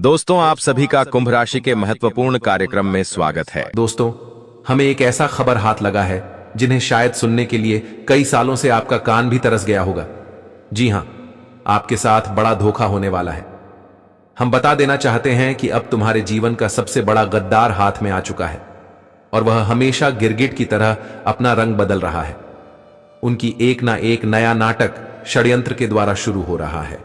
दोस्तों, आप सभी का कुंभ राशि के महत्वपूर्ण कार्यक्रम में स्वागत है। दोस्तों, हमें एक ऐसा खबर हाथ लगा है जिन्हें शायद सुनने के लिए कई सालों से आपका कान भी तरस गया होगा। जी हां, आपके साथ बड़ा धोखा होने वाला है। हम बता देना चाहते हैं कि अब तुम्हारे जीवन का सबसे बड़ा गद्दार हाथ में आ चुका है और वह हमेशा गिरगिट की तरह अपना रंग बदल रहा है। उनकी एक ना एक नया नाटक षड्यंत्र के द्वारा शुरू हो रहा है।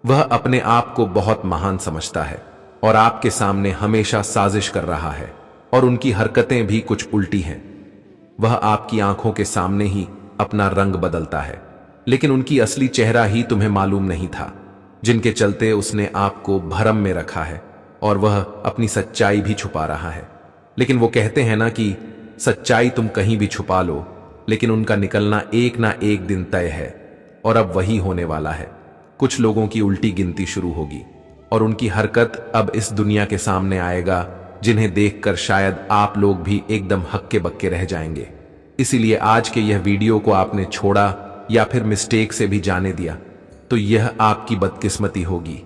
वह अपने आप को बहुत महान समझता है और आपके सामने हमेशा साजिश कर रहा है और उनकी हरकतें भी कुछ उल्टी हैं। वह आपकी आंखों के सामने ही अपना रंग बदलता है, लेकिन उनकी असली चेहरा ही तुम्हें मालूम नहीं था, जिनके चलते उसने आपको भरम में रखा है और वह अपनी सच्चाई भी छुपा रहा है। लेकिन वो कहते हैं ना कि सच्चाई तुम कहीं भी छुपा लो, लेकिन उनका निकलना एक ना एक दिन तय है और अब वही होने वाला है। कुछ लोगों की उल्टी गिनती शुरू होगी और उनकी हरकत अब इस दुनिया के सामने आएगा, जिन्हें देखकर शायद आप लोग भी एकदम हक्के बक्के रह जाएंगे। इसीलिए आज के यह वीडियो को आपने छोड़ा या फिर मिस्टेक से भी जाने दिया तो यह आपकी बदकिस्मती होगी।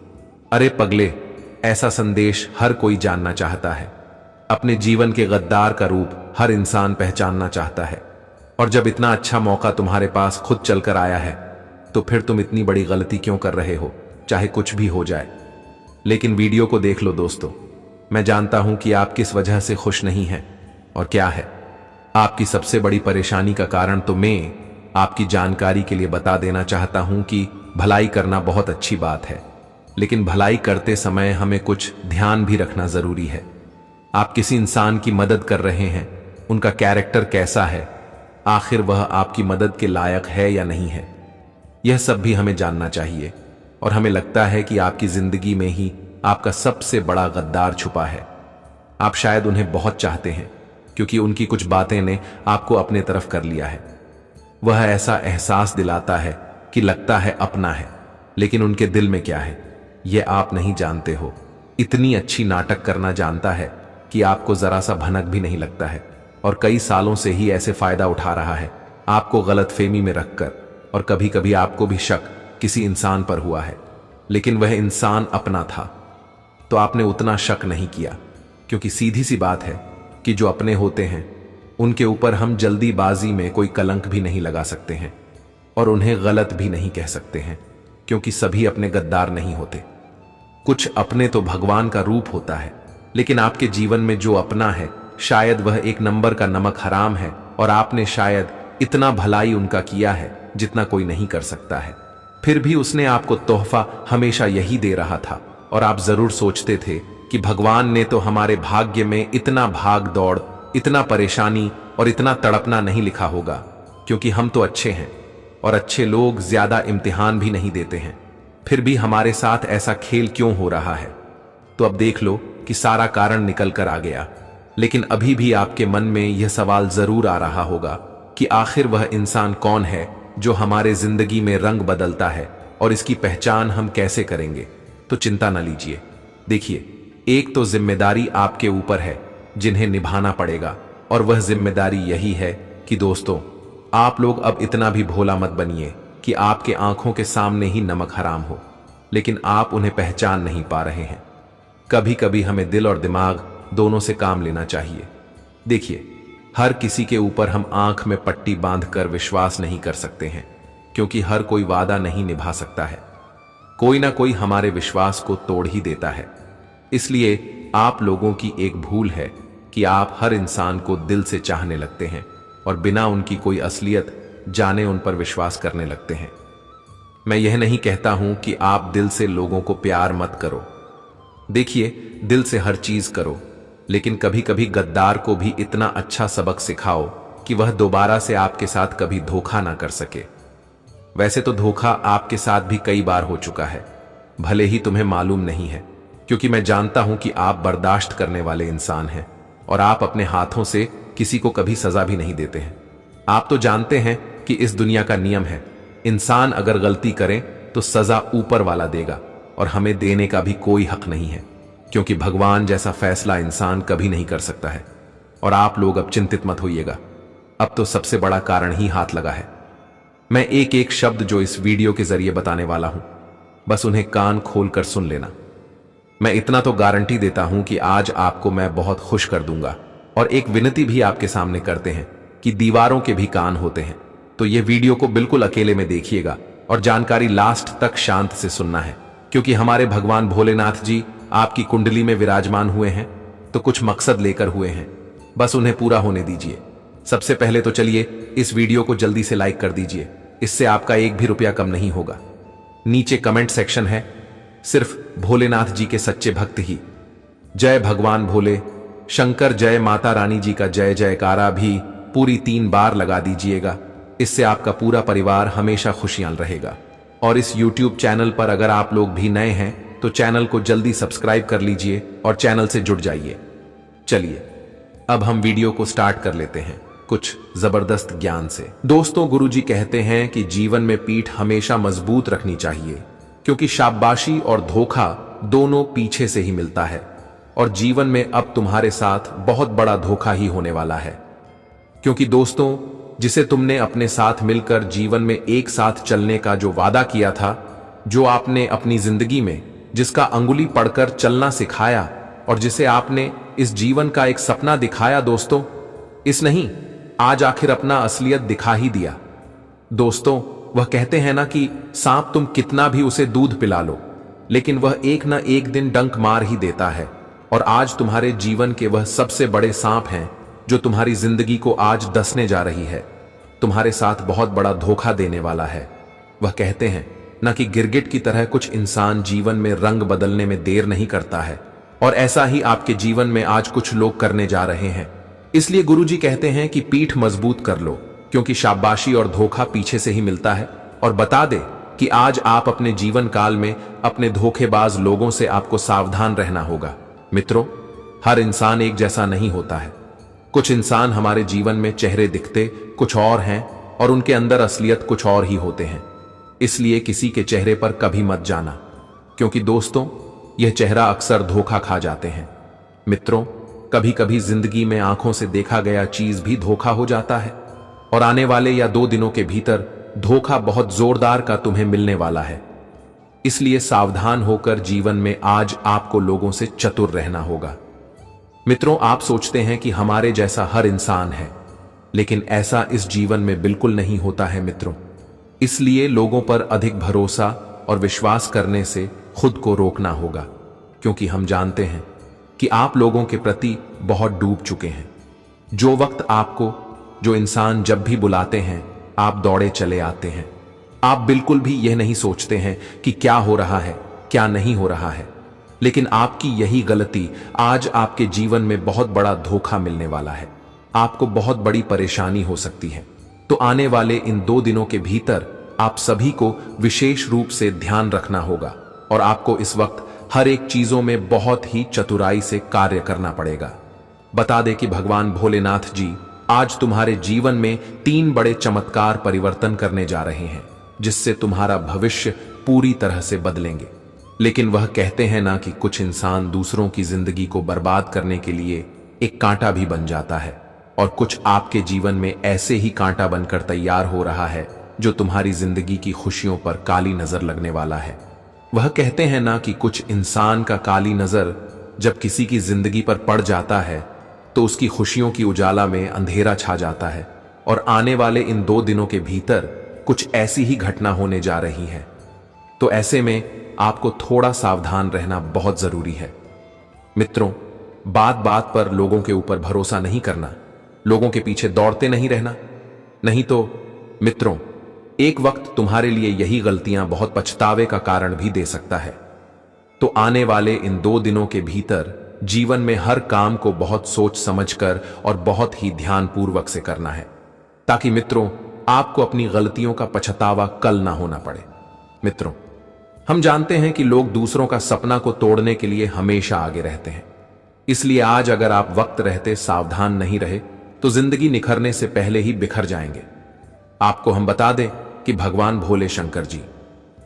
अरे पगले, ऐसा संदेश हर कोई जानना चाहता है। अपने जीवन के गद्दार का रूप हर इंसान पहचानना चाहता है, और जब इतना अच्छा मौका तुम्हारे पास खुद चलकर आया है तो फिर तुम इतनी बड़ी गलती क्यों कर रहे हो, चाहे कुछ भी हो जाए। लेकिन वीडियो को देख लो दोस्तों। मैं जानता हूं कि आप किस वजह से खुश नहीं हैं और क्या है आपकी सबसे बड़ी परेशानी का कारण। तो मैं आपकी जानकारी के लिए बता देना चाहता हूं कि भलाई करना बहुत अच्छी बात है, लेकिन भलाई करते समय हमें कुछ ध्यान भी रखना जरूरी है। आप किसी इंसान की मदद कर रहे हैं, उनका कैरेक्टर कैसा है, आखिर वह आपकी मदद के लायक है या नहीं है, यह सब भी हमें जानना चाहिए। और हमें लगता है कि आपकी जिंदगी में ही आपका सबसे बड़ा गद्दार छुपा है। आप शायद उन्हें बहुत चाहते हैं क्योंकि उनकी कुछ बातें ने आपको अपने तरफ कर लिया है। वह ऐसा एहसास दिलाता है कि लगता है अपना है, लेकिन उनके दिल में क्या है यह आप नहीं जानते हो। इतनी अच्छी नाटक करना जानता है कि आपको जरा सा भनक भी नहीं लगता है, और कई सालों से ही ऐसे फायदा उठा रहा है आपको गलतफहमी में रखकर। और कभी कभी आपको भी शक किसी इंसान पर हुआ है, लेकिन वह इंसान अपना था तो आपने उतना शक नहीं किया, क्योंकि सीधी सी बात है कि जो अपने होते हैं उनके ऊपर हम जल्दीबाजी में कोई कलंक भी नहीं लगा सकते हैं और उन्हें गलत भी नहीं कह सकते हैं, क्योंकि सभी अपने गद्दार नहीं होते। कुछ अपने तो भगवान का रूप होता है, लेकिन आपके जीवन में जो अपना है शायद वह एक नंबर का नमक हराम है, और आपने शायद इतना भलाई उनका किया है जितना कोई नहीं कर सकता है। फिर भी उसने आपको तोहफा हमेशा यही दे रहा था, और आप जरूर सोचते थे कि भगवान ने तो हमारे भाग्य में इतना भाग दौड़, इतना परेशानी और इतना तड़पना नहीं लिखा होगा, क्योंकि हम तो अच्छे हैं और अच्छे लोग ज्यादा इम्तिहान भी नहीं देते हैं। फिर भी हमारे साथ ऐसा खेल क्यों हो रहा है? तो अब देख लो कि सारा कारण निकल कर आ गया। लेकिन अभी भी आपके मन में यह सवाल जरूर आ रहा होगा कि आखिर वह इंसान कौन है जो हमारे जिंदगी में रंग बदलता है, और इसकी पहचान हम कैसे करेंगे? तो चिंता न लीजिए। देखिए, एक तो जिम्मेदारी आपके ऊपर है जिन्हें निभाना पड़ेगा, और वह जिम्मेदारी यही है कि दोस्तों, आप लोग अब इतना भी भोला मत बनिए कि आपके आंखों के सामने ही नमक हराम हो, लेकिन आप उन्हें पहचान नहीं पा रहे हैं। कभी कभी हमें दिल और दिमाग दोनों से काम लेना चाहिए। देखिए, हर किसी के ऊपर हम आंख में पट्टी बांधकर विश्वास नहीं कर सकते हैं, क्योंकि हर कोई वादा नहीं निभा सकता है। कोई ना कोई हमारे विश्वास को तोड़ ही देता है। इसलिए आप लोगों की एक भूल है कि आप हर इंसान को दिल से चाहने लगते हैं और बिना उनकी कोई असलियत जाने उन पर विश्वास करने लगते हैं। मैं यह नहीं कहता हूं कि आप दिल से लोगों को प्यार मत करो। देखिए, दिल से हर चीज करो, लेकिन कभी कभी गद्दार को भी इतना अच्छा सबक सिखाओ कि वह दोबारा से आपके साथ कभी धोखा ना कर सके। वैसे तो धोखा आपके साथ भी कई बार हो चुका है, भले ही तुम्हें मालूम नहीं है, क्योंकि मैं जानता हूं कि आप बर्दाश्त करने वाले इंसान हैं और आप अपने हाथों से किसी को कभी सजा भी नहीं देते हैं। आप तो जानते हैं कि इस दुनिया का नियम है, इंसान अगर गलती करे तो सजा ऊपर वाला देगा, और हमें देने का भी कोई हक नहीं है, क्योंकि भगवान जैसा फैसला इंसान कभी नहीं कर सकता है। और आप लोग अब चिंतित मत होइएगा, अब तो सबसे बड़ा कारण ही हाथ लगा है। मैं एक एक शब्द जो इस वीडियो के जरिए बताने वाला हूं, बस उन्हें कान खोलकर सुन लेना। मैं इतना तो गारंटी देता हूं कि आज आपको मैं बहुत खुश कर दूंगा। और एक विनती भी आपके सामने करते हैं कि दीवारों के भी कान होते हैं, तो ये वीडियो को बिल्कुल अकेले में देखिएगा और जानकारी लास्ट तक शांत से सुनना है, क्योंकि हमारे भगवान भोलेनाथ जी आपकी कुंडली में विराजमान हुए हैं तो कुछ मकसद लेकर हुए हैं, बस उन्हें पूरा होने दीजिए। सबसे पहले तो चलिए इस वीडियो को जल्दी से लाइक कर दीजिए, इससे आपका एक भी रुपया कम नहीं होगा। नीचे कमेंट सेक्शन है, सिर्फ भोलेनाथ जी के सच्चे भक्त ही जय भगवान भोले शंकर जय माता रानी जी का जय जयकारा भी पूरी 3 बार लगा दीजिएगा। इससे आपका पूरा परिवार हमेशा खुशियां रहेगा। और इस YouTube चैनल पर अगर आप लोग भी नए हैं तो चैनल को जल्दी सब्सक्राइब कर लीजिए और चैनल से जुड़ जाइए। चलिए अब हम वीडियो को स्टार्ट कर लेते हैं कुछ जबरदस्त ज्ञान से। दोस्तों, गुरुजी कहते हैं कि जीवन में पीठ हमेशा मजबूत रखनी चाहिए, क्योंकि शाबाशी और धोखा दोनों पीछे से ही मिलता है। और जीवन में अब तुम्हारे साथ बहुत बड़ा धोखा ही होने वाला है, क्योंकि दोस्तों, जिसे तुमने अपने साथ मिलकर जीवन में एक साथ चलने का जो वादा किया था, जो आपने अपनी जिंदगी में जिसका अंगुली पढ़कर चलना सिखाया और जिसे आपने इस जीवन का एक सपना दिखाया, दोस्तों, इस नहीं आज आखिर अपना असलियत दिखा ही दिया। दोस्तों, वह कहते हैं ना कि सांप तुम कितना भी उसे दूध पिला लो, लेकिन वह एक ना एक दिन डंक मार ही देता है। और आज तुम्हारे जीवन के वह सबसे बड़े सांप हैं जो तुम्हारी जिंदगी को आज डसने जा रही है, तुम्हारे साथ बहुत बड़ा धोखा देने वाला है। वह कहते हैं ना कि गिरगिट की तरह कुछ इंसान जीवन में रंग बदलने में देर नहीं करता है, और ऐसा ही आपके जीवन में आज कुछ लोग करने जा रहे हैं। इसलिए गुरुजी कहते हैं कि पीठ मजबूत कर लो, क्योंकि शाबाशी और धोखा पीछे से ही मिलता है। और बता दे कि आज आप अपने जीवन काल में अपने धोखेबाज लोगों से आपको सावधान रहना होगा। मित्रों, हर इंसान एक जैसा नहीं होता है। कुछ इंसान हमारे जीवन में चेहरे दिखते कुछ और हैं और उनके अंदर असलियत कुछ और ही होते हैं। इसलिए किसी के चेहरे पर कभी मत जाना, क्योंकि दोस्तों, यह चेहरा अक्सर धोखा खा जाते हैं। मित्रों, कभी कभी जिंदगी में आंखों से देखा गया चीज भी धोखा हो जाता है, और आने वाले या 2 दिनों के भीतर धोखा बहुत जोरदार का तुम्हें मिलने वाला है। इसलिए सावधान होकर जीवन में आज आपको लोगों से चतुर रहना होगा। मित्रों, आप सोचते हैं कि हमारे जैसा हर इंसान है, लेकिन ऐसा इस जीवन में बिल्कुल नहीं होता है मित्रों। इसलिए लोगों पर अधिक भरोसा और विश्वास करने से खुद को रोकना होगा, क्योंकि हम जानते हैं कि आप लोगों के प्रति बहुत डूब चुके हैं। जो वक्त आपको जो इंसान जब भी बुलाते हैं आप दौड़े चले आते हैं। आप बिल्कुल भी यह नहीं सोचते हैं कि क्या हो रहा है, क्या नहीं हो रहा है, लेकिन आपकी यही गलती आज आपके जीवन में बहुत बड़ा धोखा मिलने वाला है। आपको बहुत बड़ी परेशानी हो सकती है। तो आने वाले इन 2 दिनों के भीतर आप सभी को विशेष रूप से ध्यान रखना होगा, और आपको इस वक्त हर एक चीजों में बहुत ही चतुराई से कार्य करना पड़ेगा। बता दे कि भगवान भोलेनाथ जी आज तुम्हारे जीवन में 3 बड़े चमत्कार परिवर्तन करने जा रहे हैं, जिससे तुम्हारा भविष्य पूरी तरह से बदलेंगे। लेकिन वह कहते हैं ना कि कुछ इंसान दूसरों की जिंदगी को बर्बाद करने के लिए एक कांटा भी बन जाता है, और कुछ आपके जीवन में ऐसे ही कांटा बनकर तैयार हो रहा है जो तुम्हारी जिंदगी की खुशियों पर काली नजर लगने वाला है। वह कहते हैं ना कि कुछ इंसान का काली नजर जब किसी की जिंदगी पर पड़ जाता है तो उसकी खुशियों की उजाला में अंधेरा छा जाता है, और आने वाले इन 2 दिनों के भीतर कुछ ऐसी ही घटना होने जा रही है। तो ऐसे में आपको थोड़ा सावधान रहना बहुत जरूरी है। मित्रों, बात बात पर लोगों के ऊपर भरोसा नहीं करना, लोगों के पीछे दौड़ते नहीं रहना, नहीं तो मित्रों, एक वक्त तुम्हारे लिए यही गलतियां बहुत पछतावे का कारण भी दे सकता है। तो आने वाले इन 2 दिनों के भीतर जीवन में हर काम को बहुत सोच समझकर और बहुत ही ध्यानपूर्वक से करना है, ताकि मित्रों आपको अपनी गलतियों का पछतावा कल ना होना पड़े। मित्रों, हम जानते हैं कि लोग दूसरों का सपना को तोड़ने के लिए हमेशा आगे रहते हैं। इसलिए आज अगर आप वक्त रहते सावधान नहीं रहे तो जिंदगी निखरने से पहले ही बिखर जाएंगे। आपको हम बता दें कि भगवान भोले शंकर जी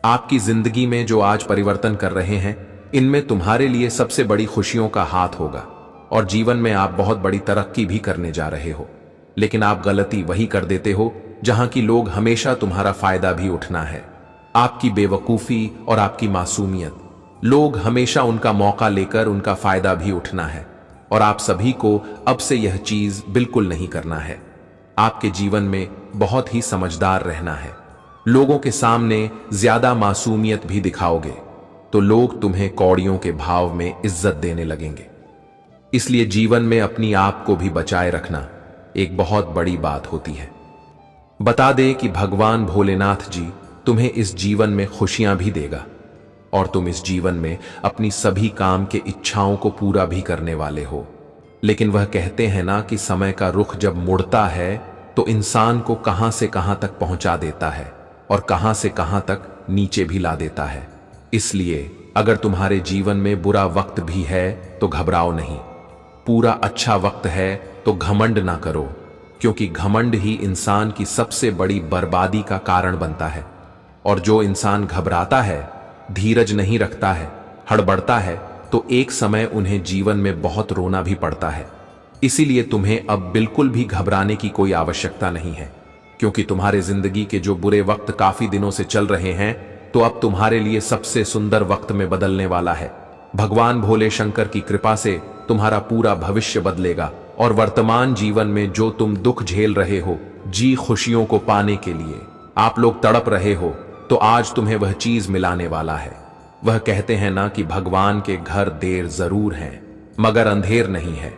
आपकी जिंदगी में जो आज परिवर्तन कर रहे हैं, इनमें तुम्हारे लिए सबसे बड़ी खुशियों का हाथ होगा, और जीवन में आप बहुत बड़ी तरक्की भी करने जा रहे हो। लेकिन आप गलती वही कर देते हो जहां की लोग हमेशा तुम्हारा फायदा भी उठना है। आपकी बेवकूफी और आपकी मासूमियत लोग हमेशा उनका मौका लेकर उनका फायदा भी उठना है, और आप सभी को अब से यह चीज बिल्कुल नहीं करना है। आपके जीवन में बहुत ही समझदार रहना है। लोगों के सामने ज्यादा मासूमियत भी दिखाओगे तो लोग तुम्हें कौड़ियों के भाव में इज्जत देने लगेंगे। इसलिए जीवन में अपनी आप को भी बचाए रखना एक बहुत बड़ी बात होती है। बता दे कि भगवान भोलेनाथ जी तुम्हें इस जीवन में खुशियां भी देगा, और तुम इस जीवन में अपनी सभी काम के इच्छाओं को पूरा भी करने वाले हो। लेकिन वह कहते हैं ना कि समय का रुख जब मुड़ता है तो इंसान को कहां से कहां तक पहुंचा देता है और कहां से कहां तक नीचे भी ला देता है। इसलिए अगर तुम्हारे जीवन में बुरा वक्त भी है तो घबराओ नहीं। पूरा अच्छा वक्त है तो घमंड ना करो, क्योंकि घमंड ही इंसान की सबसे बड़ी बर्बादी का कारण बनता है। और जो इंसान घबराता है, धीरज नहीं रखता है, हड़बड़ता है, तो एक समय उन्हें जीवन में बहुत रोना भी पड़ता है। इसीलिए तुम्हें अब बिल्कुल भी घबराने की कोई आवश्यकता नहीं है, क्योंकि तुम्हारे जिंदगी के जो बुरे वक्त काफी दिनों से चल रहे हैं तो अब तुम्हारे लिए सबसे सुंदर वक्त में बदलने वाला है। भगवान भोले शंकर की कृपा से तुम्हारा पूरा भविष्य बदलेगा, और वर्तमान जीवन में जो तुम दुख झेल रहे हो, जी खुशियों को पाने के लिए आप लोग तड़प रहे हो, तो आज तुम्हें वह चीज मिलाने वाला है। वह कहते हैं ना कि भगवान के घर देर जरूर है मगर अंधेर नहीं है।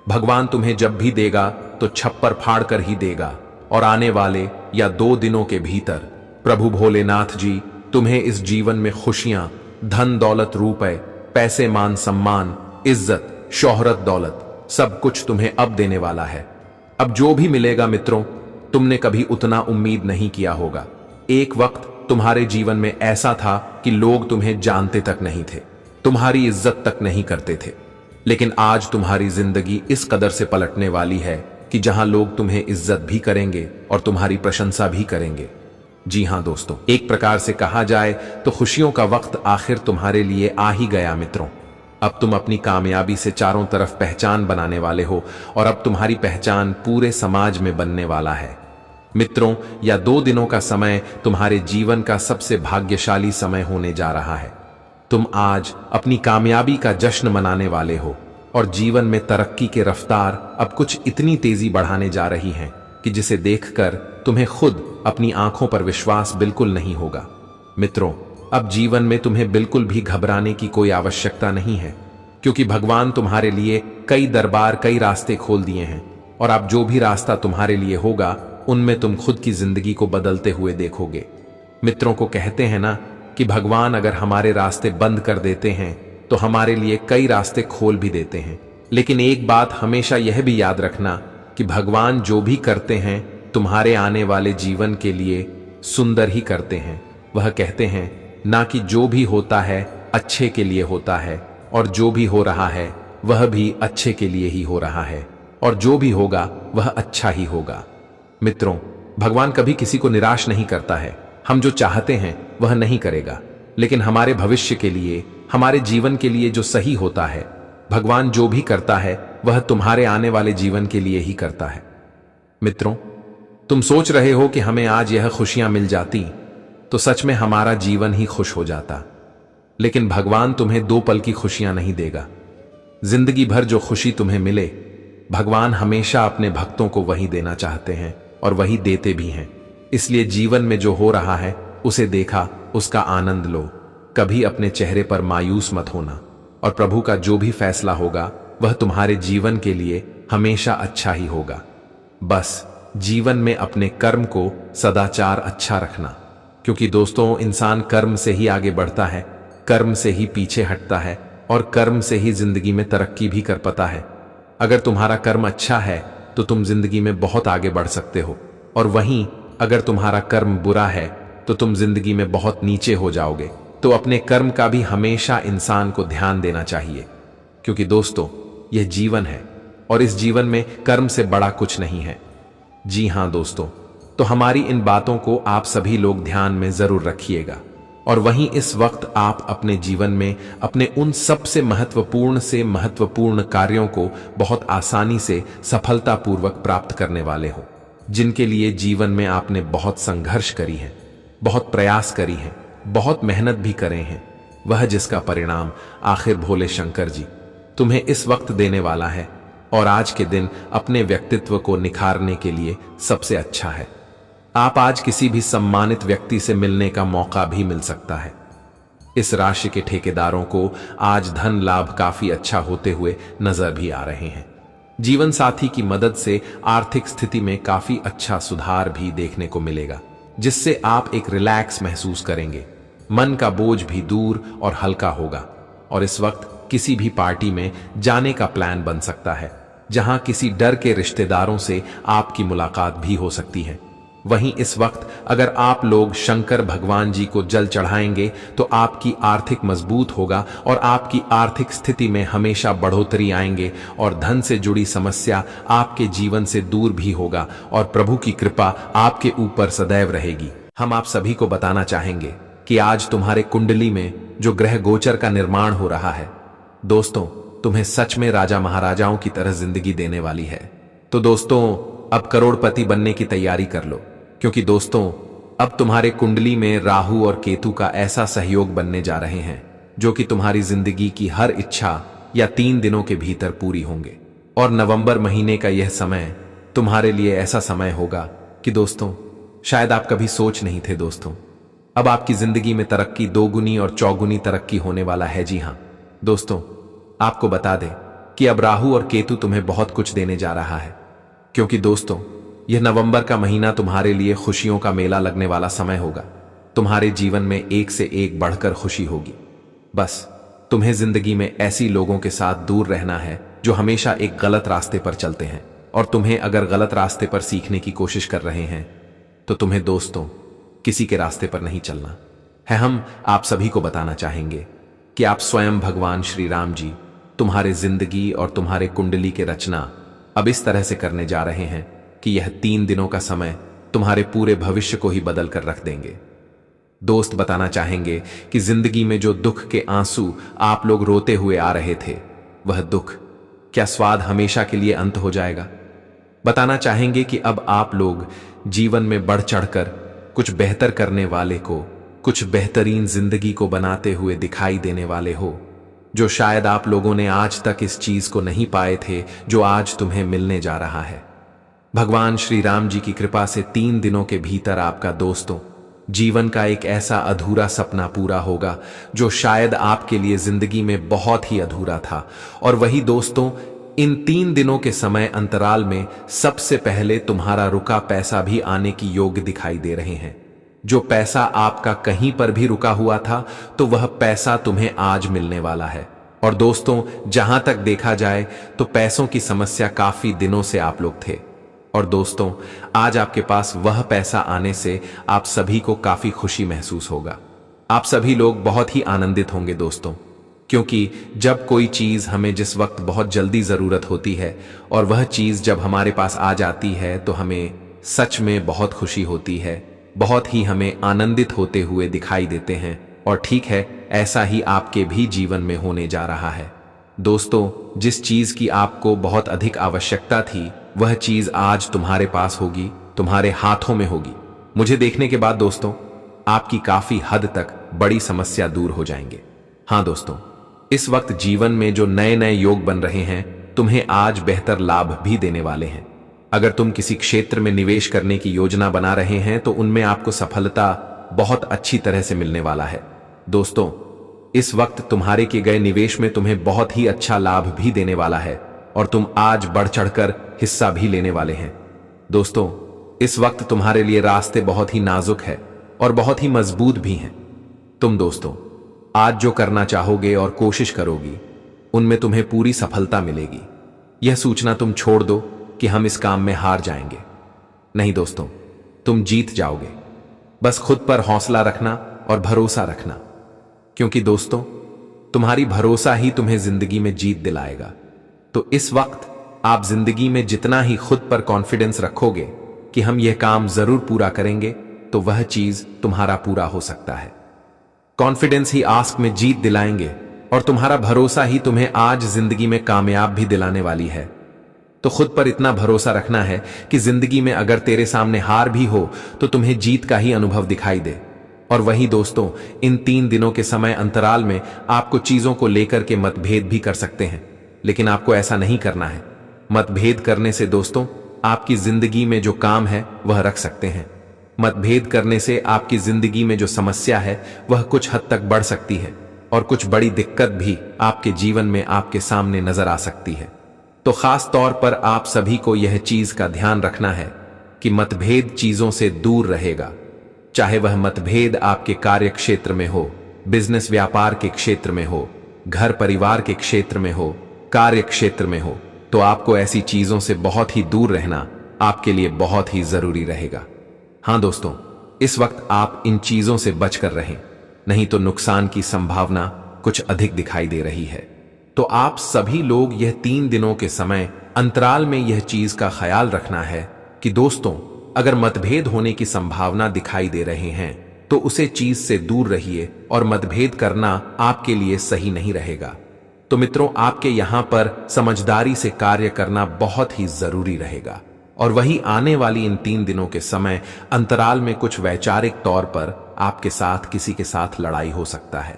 भगवान तुम्हें जब भी देगा तो छप्पर फाड़ कर ही देगा, और आने वाले या 2 दिनों के भीतर प्रभु भोलेनाथ जी तुम्हें इस जीवन में खुशियां, धन दौलत, रुपए, पैसे, मान सम्मान, इज्जत, शोहरत, दौलत, सब कुछ तुम्हें अब देने वाला है। अब जो भी मिलेगा मित्रों, तुमने कभी उतना उम्मीद नहीं किया होगा। एक वक्त तुम्हारे जीवन में ऐसा था कि लोग तुम्हें जानते तक नहीं थे, तुम्हारी इज्जत तक नहीं करते थे। लेकिन आज तुम्हारी जिंदगी इस कदर से पलटने वाली है कि जहां लोग तुम्हें इज्जत भी करेंगे और तुम्हारी प्रशंसा भी करेंगे। जी हां दोस्तों, एक प्रकार से कहा जाए तो खुशियों का वक्त आखिर तुम्हारे लिए आ ही गया मित्रों। अब तुम अपनी कामयाबी से चारों तरफ पहचान बनाने वाले हो, और अब तुम्हारी पहचान पूरे समाज में बनने वाला है। मित्रों, या 2 दिनों का समय तुम्हारे जीवन का सबसे भाग्यशाली समय होने जा रहा है। तुम आज अपनी कामयाबी का जश्न मनाने वाले हो, और जीवन में तरक्की के रफ्तार अब कुछ इतनी तेजी बढ़ाने जा रही है कि जिसे देखकर तुम्हें खुद अपनी आंखों पर विश्वास बिल्कुल नहीं होगा। मित्रों, अब जीवन में तुम्हें बिल्कुल भी घबराने की कोई आवश्यकता नहीं है, क्योंकि भगवान तुम्हारे लिए कई दरबार, कई रास्ते खोल दिए हैं, और अब जो भी रास्ता तुम्हारे लिए होगा उनमें तुम खुद की जिंदगी को बदलते हुए देखोगे। मित्रों को कहते हैं ना कि भगवान अगर हमारे रास्ते बंद कर देते हैं तो हमारे लिए कई रास्ते खोल भी देते हैं। लेकिन एक बात हमेशा यह भी याद रखना कि भगवान जो भी करते हैं तुम्हारे आने वाले जीवन के लिए सुंदर ही करते हैं। वह कहते हैं ना कि जो भी होता है अच्छे के लिए होता है, और जो भी हो रहा है वह भी अच्छे के लिए ही हो रहा है, और जो भी होगा वह अच्छा ही होगा। मित्रों, भगवान कभी किसी को निराश नहीं करता है। हम जो चाहते हैं वह नहीं करेगा, लेकिन हमारे भविष्य के लिए, हमारे जीवन के लिए जो सही होता है, भगवान जो भी करता है वह तुम्हारे आने वाले जीवन के लिए ही करता है। मित्रों, तुम सोच रहे हो कि हमें आज यह खुशियां मिल जाती तो सच में हमारा जीवन ही खुश हो जाता। लेकिन भगवान तुम्हें 2 पल की खुशियां नहीं देगा। जिंदगी भर जो खुशी तुम्हें मिले, भगवान हमेशा अपने भक्तों को वही देना चाहते हैं और वही देते भी हैं। इसलिए जीवन में जो हो रहा है उसे देखा, उसका आनंद लो। कभी अपने चेहरे पर मायूस मत होना, और प्रभु का जो भी फैसला होगा वह तुम्हारे जीवन के लिए हमेशा अच्छा ही होगा। बस जीवन में अपने कर्म को सदाचार अच्छा रखना, क्योंकि दोस्तों, इंसान कर्म से ही आगे बढ़ता है, कर्म से ही पीछे हटता है, और कर्म से ही जिंदगी में तरक्की भी कर पाता है। अगर तुम्हारा कर्म अच्छा है तो तुम जिंदगी में बहुत आगे बढ़ सकते हो, और वहीं अगर तुम्हारा कर्म बुरा है तो तुम जिंदगी में बहुत नीचे हो जाओगे। तो अपने कर्म का भी हमेशा इंसान को ध्यान देना चाहिए, क्योंकि दोस्तों, यह जीवन है और इस जीवन में कर्म से बड़ा कुछ नहीं है। जी हां दोस्तों, तो हमारी इन बातों को आप सभी लोग ध्यान में जरूर रखिएगा, और वहीं इस वक्त आप अपने जीवन में अपने उन सबसे महत्वपूर्ण कार्यों को बहुत आसानी से सफलतापूर्वक प्राप्त करने वाले हो, जिनके लिए जीवन में आपने बहुत संघर्ष करी है, बहुत प्रयास करी है, बहुत मेहनत भी करे हैं। वह जिसका परिणाम आखिर भोले शंकर जी तुम्हें इस वक्त देने वाला है और आज के दिन अपने व्यक्तित्व को निखारने के लिए सबसे अच्छा है। आप आज किसी भी सम्मानित व्यक्ति से मिलने का मौका भी मिल सकता है। इस राशि के ठेकेदारों को आज धन लाभ काफी अच्छा होते हुए नजर भी आ रहे हैं। जीवन साथी की मदद से आर्थिक स्थिति में काफी अच्छा सुधार भी देखने को मिलेगा, जिससे आप एक रिलैक्स महसूस करेंगे। मन का बोझ भी दूर और हल्का होगा और इस वक्त किसी भी पार्टी में जाने का प्लान बन सकता है, जहां किसी डर के रिश्तेदारों से आपकी मुलाकात भी हो सकती है। वहीं इस वक्त अगर आप लोग शंकर भगवान जी को जल चढ़ाएंगे तो आपकी आर्थिक मजबूत होगा और आपकी आर्थिक स्थिति में हमेशा बढ़ोतरी आएंगे और धन से जुड़ी समस्या आपके जीवन से दूर भी होगा और प्रभु की कृपा आपके ऊपर सदैव रहेगी। हम आप सभी को बताना चाहेंगे कि आज तुम्हारे कुंडली में जो ग्रह गोचर का निर्माण हो रहा है दोस्तों, तुम्हें सच में राजा महाराजाओं की तरह जिंदगी देने वाली है। तो दोस्तों, अब करोड़पति बनने की तैयारी कर लो, क्योंकि दोस्तों अब तुम्हारे कुंडली में राहु और केतु का ऐसा सहयोग बनने जा रहे हैं जो कि तुम्हारी जिंदगी की हर इच्छा या 3 दिनों के भीतर पूरी होंगे। और नवंबर महीने का यह समय तुम्हारे लिए ऐसा समय होगा कि दोस्तों शायद आप कभी सोच नहीं थे। दोस्तों अब आपकी जिंदगी में तरक्की 2 गुनी और 4 गुनी तरक्की होने वाला है। जी हाँ दोस्तों, आपको बता दें कि अब राहु और केतु तुम्हें बहुत कुछ देने जा रहा है, क्योंकि दोस्तों यह नवंबर का महीना तुम्हारे लिए खुशियों का मेला लगने वाला समय होगा। तुम्हारे जीवन में एक से एक बढ़कर खुशी होगी। बस तुम्हें जिंदगी में ऐसी लोगों के साथ दूर रहना है जो हमेशा एक गलत रास्ते पर चलते हैं, और तुम्हें अगर गलत रास्ते पर सीखने की कोशिश कर रहे हैं तो तुम्हें दोस्तों किसी के रास्ते पर नहीं चलना है। हम आप सभी को बताना चाहेंगे कि आप स्वयं भगवान श्री राम जी तुम्हारे जिंदगी और तुम्हारे कुंडली के रचना अब इस तरह से करने जा रहे हैं कि यह 3 दिनों का समय तुम्हारे पूरे भविष्य को ही बदल कर रख देंगे। दोस्त बताना चाहेंगे कि जिंदगी में जो दुख के आंसू आप लोग रोते हुए आ रहे थे, वह दुख क्या स्वाद हमेशा के लिए अंत हो जाएगा। बताना चाहेंगे कि अब आप लोग जीवन में बढ़ चढ़कर कुछ बेहतर करने वाले को, कुछ बेहतरीन जिंदगी को बनाते हुए दिखाई देने वाले हो, जो शायद आप लोगों ने आज तक इस चीज को नहीं पाए थे जो आज तुम्हें मिलने जा रहा है। भगवान श्री राम जी की कृपा से 3 दिनों के भीतर आपका दोस्तों जीवन का एक ऐसा अधूरा सपना पूरा होगा जो शायद आपके लिए जिंदगी में बहुत ही अधूरा था। और वही दोस्तों, इन 3 दिनों के समय अंतराल में सबसे पहले तुम्हारा रुका पैसा भी आने की योग्य दिखाई दे रहे हैं। जो पैसा आपका कहीं पर भी रुका हुआ था, तो वह पैसा तुम्हें आज मिलने वाला है। और दोस्तों, जहां तक देखा जाए तो पैसों की समस्या काफी दिनों से आप लोग थे, और दोस्तों आज आपके पास वह पैसा आने से आप सभी को काफी खुशी महसूस होगा। आप सभी लोग बहुत ही आनंदित होंगे दोस्तों, क्योंकि जब कोई चीज हमें जिस वक्त बहुत जल्दी जरूरत होती है और वह चीज जब हमारे पास आ जाती है तो हमें सच में बहुत खुशी होती है, बहुत ही हमें आनंदित होते हुए दिखाई देते हैं। और ठीक है, ऐसा ही आपके भी जीवन में होने जा रहा है। दोस्तों, जिस चीज की आपको बहुत अधिक आवश्यकता थी, वह चीज आज तुम्हारे पास होगी, तुम्हारे हाथों में होगी। मुझे देखने के बाद दोस्तों आपकी काफी हद तक बड़ी समस्या दूर हो जाएंगे। हाँ दोस्तों, इस वक्त जीवन में जो नए नए योग बन रहे हैं, तुम्हें आज बेहतर लाभ भी देने वाले हैं। अगर तुम किसी क्षेत्र में निवेश करने की योजना बना रहे हैं तो उनमें आपको सफलता बहुत अच्छी तरह से मिलने वाला है। दोस्तों, इस वक्त तुम्हारे किए गए निवेश में तुम्हें बहुत ही अच्छा लाभ भी देने वाला है और तुम आज बढ़ चढ़कर हिस्सा भी लेने वाले हैं। दोस्तों, इस वक्त तुम्हारे लिए रास्ते बहुत ही नाजुक है और बहुत ही मजबूत भी हैं। तुम दोस्तों आज जो करना चाहोगे और कोशिश करोगी, उनमें तुम्हें पूरी सफलता मिलेगी। यह सोचना तुम छोड़ दो कि हम इस काम में हार जाएंगे। नहीं दोस्तों, तुम जीत जाओगे। बस खुद पर हौसला रखना और भरोसा रखना, क्योंकि दोस्तों तुम्हारी भरोसा ही तुम्हें जिंदगी में जीत दिलाएगा। तो इस वक्त आप जिंदगी में जितना ही खुद पर कॉन्फिडेंस रखोगे कि हम यह काम जरूर पूरा करेंगे, तो वह चीज तुम्हारा पूरा हो सकता है। कॉन्फिडेंस ही आस्क में जीत दिलाएंगे और तुम्हारा भरोसा ही तुम्हें आज जिंदगी में कामयाब भी दिलाने वाली है। तो खुद पर इतना भरोसा रखना है कि जिंदगी में अगर तेरे सामने हार भी हो तो तुम्हें जीत का ही अनुभव दिखाई दे। और वहीं दोस्तों, इन 3 दिनों के समय अंतराल में आपको चीजों को लेकर के मतभेद भी कर सकते हैं, लेकिन आपको ऐसा नहीं करना है। मतभेद करने से दोस्तों, आपकी जिंदगी में जो काम है वह रख सकते हैं। मतभेद करने से आपकी जिंदगी में जो समस्या है वह कुछ हद तक बढ़ सकती है और कुछ बड़ी दिक्कत भी आपके जीवन में आपके सामने नजर आ सकती है। तो खास तौर पर आप सभी को यह चीज का ध्यान रखना है कि मतभेद चीजों से दूर रहेगा। चाहे वह मतभेद आपके कार्य क्षेत्र में हो, बिजनेस व्यापार के क्षेत्र में हो, घर परिवार के क्षेत्र में हो, कार्य क्षेत्र में हो, तो आपको ऐसी चीजों से बहुत ही दूर रहना आपके लिए बहुत ही जरूरी रहेगा। हां दोस्तों, इस वक्त आप इन चीजों से बचकर रहें, नहीं तो नुकसान की संभावना कुछ अधिक दिखाई दे रही है। तो आप सभी लोग यह 3 दिनों के समय अंतराल में यह चीज का ख्याल रखना है कि दोस्तों, अगर मतभेद होने की संभावना दिखाई दे रहे हैं तो उसे चीज से दूर रहिए और मतभेद करना आपके लिए सही नहीं रहेगा। तो मित्रों, आपके यहां पर समझदारी से कार्य करना बहुत ही जरूरी रहेगा। और वही आने वाली इन 3 दिनों के समय अंतराल में कुछ वैचारिक तौर पर आपके साथ किसी के साथ लड़ाई हो सकता है।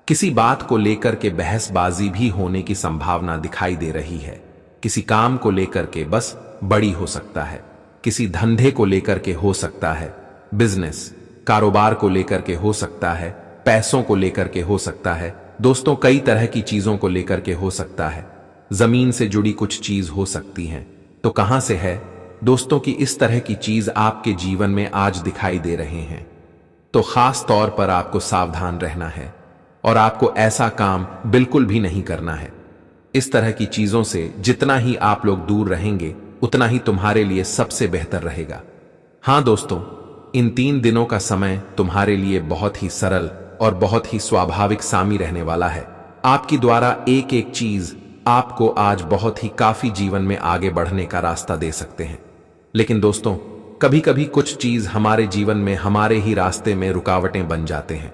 किसी बात को लेकर के बहसबाजी भी होने की संभावना दिखाई दे रही है। किसी काम को लेकर के बस बड़ी हो सकता है, किसी धंधे को लेकर के हो सकता है, बिजनेस कारोबार को लेकर के हो सकता है, पैसों को लेकर के हो सकता है, दोस्तों कई तरह की चीजों को लेकर के हो सकता है, जमीन से जुड़ी कुछ चीज हो सकती है। तो कहां से है दोस्तों कि इस तरह की चीज आपके जीवन में आज दिखाई दे रहे हैं। तो खास तौर पर आपको सावधान रहना है और आपको ऐसा काम बिल्कुल भी नहीं करना है। इस तरह की चीजों से जितना ही आप लोग दूर रहेंगे उतना ही तुम्हारे लिए सबसे बेहतर रहेगा। हां दोस्तों, इन 3 दिनों का समय तुम्हारे लिए बहुत ही सरल और बहुत ही स्वाभाविक सामी रहने वाला है। आपकी द्वारा एक एक चीज आपको आज बहुत ही काफी जीवन में आगे बढ़ने का रास्ता दे सकते हैं। लेकिन दोस्तों, कभी कभी कुछ चीज हमारे जीवन में हमारे ही रास्ते में रुकावटें बन जाते हैं।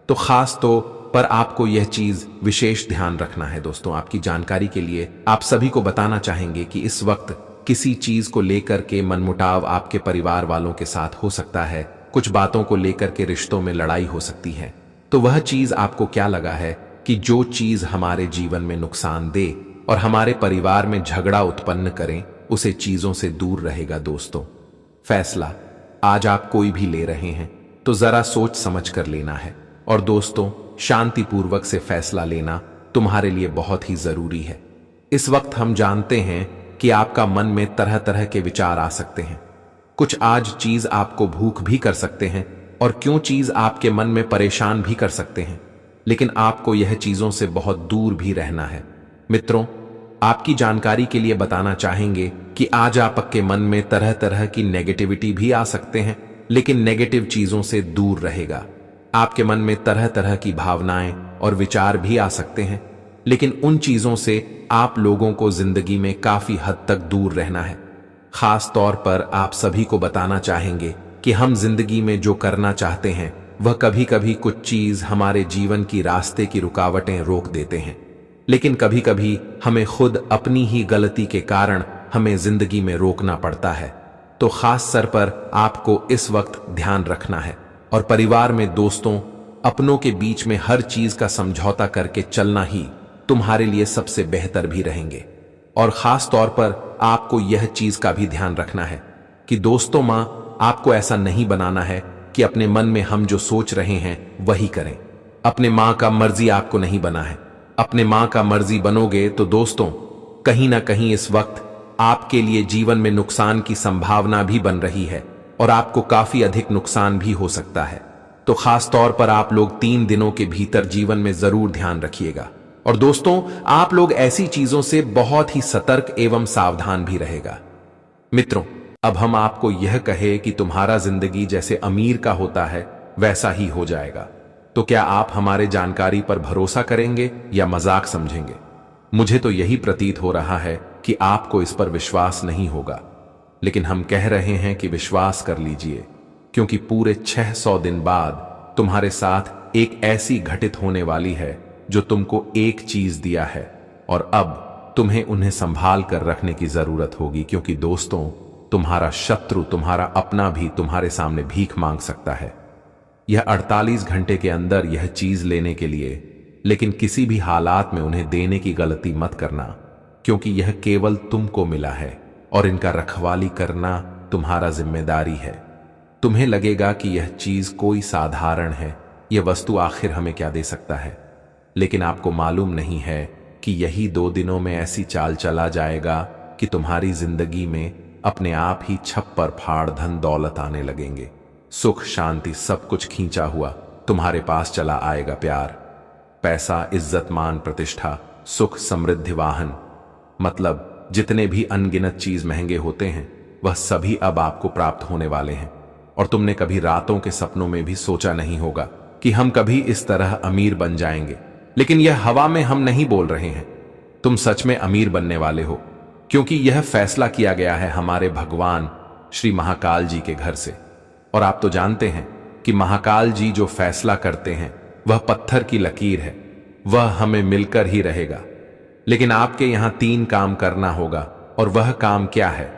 तो खास तो पर आपको यह चीज विशेष ध्यान रखना है। दोस्तों, आपकी जानकारी के लिए आप सभी को बताना चाहेंगे कि इस वक्त किसी चीज को लेकर के मनमुटाव आपके परिवार वालों के साथ हो सकता है। कुछ बातों को लेकर के रिश्तों में लड़ाई हो सकती है। तो वह चीज आपको क्या लगा है कि जो चीज हमारे जीवन में नुकसान दे और हमारे परिवार में झगड़ा उत्पन्न करें, उसे चीजों से दूर रहेगा। दोस्तों, फैसला आज आप कोई भी ले रहे हैं तो जरा सोच समझ कर लेना है। और दोस्तों, शांतिपूर्वक से फैसला लेना तुम्हारे लिए बहुत ही जरूरी है। इस वक्त हम जानते हैं कि आपका मन में तरह तरह के विचार आ सकते हैं। कुछ आज चीज आपको भूख भी कर सकते हैं और क्यों चीज आपके मन में परेशान भी कर सकते हैं, लेकिन आपको यह चीजों से बहुत दूर भी रहना है। मित्रों, आपकी जानकारी के लिए बताना चाहेंगे कि आज आपके मन में तरह तरह की नेगेटिविटी भी आ सकते हैं, लेकिन नेगेटिव चीजों से दूर रहेगा। आपके मन में तरह तरह की भावनाएं और विचार भी आ सकते हैं, लेकिन उन चीजों से आप लोगों को जिंदगी में काफी हद तक दूर रहना है। खास तौर पर आप सभी को बताना चाहेंगे कि हम जिंदगी में जो करना चाहते हैं वह कभी कभी कुछ चीज हमारे जीवन की रास्ते की रुकावटें रोक देते हैं, लेकिन कभी कभी हमें खुद अपनी ही गलती के कारण हमें जिंदगी में रोकना पड़ता है। तो खास स्तर पर आपको इस वक्त ध्यान रखना है और परिवार में, दोस्तों, अपनों के बीच में हर चीज का समझौता करके चलना ही तुम्हारे लिए सबसे बेहतर भी रहेंगे। और खास तौर पर आपको यह चीज का भी ध्यान रखना है कि दोस्तों, मां, आपको ऐसा नहीं बनाना है कि अपने मन में हम जो सोच रहे हैं वही करें। अपने मां का मर्जी आपको नहीं बना है। अपने मां का मर्जी बनोगे तो दोस्तों, कहीं ना कहीं इस वक्त आपके लिए जीवन में नुकसान की संभावना भी बन रही है और आपको काफी अधिक नुकसान भी हो सकता है। तो खास तौर पर आप लोग 3 दिनों के भीतर जीवन में जरूर ध्यान रखिएगा। और दोस्तों, आप लोग ऐसी चीजों से बहुत ही सतर्क एवं सावधान भी रहेगा। मित्रों, अब हम आपको यह कहे कि तुम्हारा जिंदगी जैसे अमीर का होता है वैसा ही हो जाएगा, तो क्या आप हमारे जानकारी पर भरोसा करेंगे या मजाक समझेंगे? मुझे तो यही प्रतीत हो रहा है कि आपको इस पर विश्वास नहीं होगा, लेकिन हम कह रहे हैं कि विश्वास कर लीजिए, क्योंकि पूरे 600 दिन बाद तुम्हारे साथ एक ऐसी घटित होने वाली है जो तुमको एक चीज दिया है और अब तुम्हें उन्हें संभाल कर रखने की जरूरत होगी, क्योंकि दोस्तों, तुम्हारा शत्रु, तुम्हारा अपना भी तुम्हारे सामने भीख मांग सकता है। यह 48 घंटे के अंदर यह चीज लेने के लिए, लेकिन किसी भी हालात में उन्हें देने की गलती मत करना, क्योंकि यह केवल तुमको मिला है और इनका रखवाली करना तुम्हारा जिम्मेदारी है। तुम्हें लगेगा कि यह चीज कोई साधारण है, यह वस्तु आखिर हमें क्या दे सकता है, लेकिन आपको मालूम नहीं है कि यही 2 दिनों में ऐसी चाल चला जाएगा कि तुम्हारी जिंदगी में अपने आप ही छप्पर फाड़ धन दौलत आने लगेंगे। सुख शांति सब कुछ खींचा हुआ तुम्हारे पास चला आएगा। प्यार, पैसा, इज्जत, मान, प्रतिष्ठा, सुख, समृद्धि, वाहन, मतलब जितने भी अनगिनत चीज महंगे होते हैं वह सभी अब आपको प्राप्त होने वाले हैं। और तुमने कभी रातों के सपनों में भी सोचा नहीं होगा कि हम कभी इस तरह अमीर बन जाएंगे। लेकिन यह हवा में हम नहीं बोल रहे हैं, तुम सच में अमीर बनने वाले हो, क्योंकि यह फैसला किया गया है हमारे भगवान श्री महाकाल जी के घर से। और आप तो जानते हैं कि महाकाल जी जो फैसला करते हैं वह पत्थर की लकीर है, वह हमें मिलकर ही रहेगा। लेकिन आपके यहां 3 काम करना होगा, और वह काम क्या है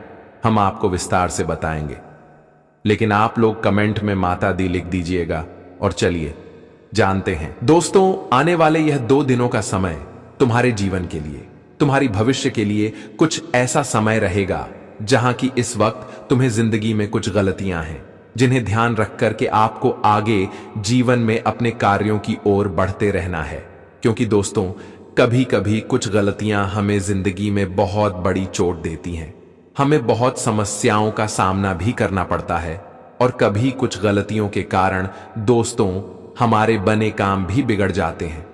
हम आपको विस्तार से बताएंगे। लेकिन आप लोग कमेंट में माता दी लिख दीजिएगा, और चलिए जानते हैं। दोस्तों, आने वाले यह 2 दिनों का समय तुम्हारे जीवन के लिए, तुम्हारी भविष्य के लिए कुछ ऐसा समय रहेगा जहां की इस वक्त तुम्हें जिंदगी में कुछ गलतियां हैं, जिन्हें ध्यान रखकर के आपको आगे जीवन में अपने कार्यों की ओर बढ़ते रहना है। क्योंकि दोस्तों, कभी कभी कुछ गलतियां हमें जिंदगी में बहुत बड़ी चोट देती हैं, हमें बहुत समस्याओं का सामना भी करना पड़ता है, और कभी कुछ गलतियों के कारण दोस्तों हमारे बने काम भी बिगड़ जाते हैं।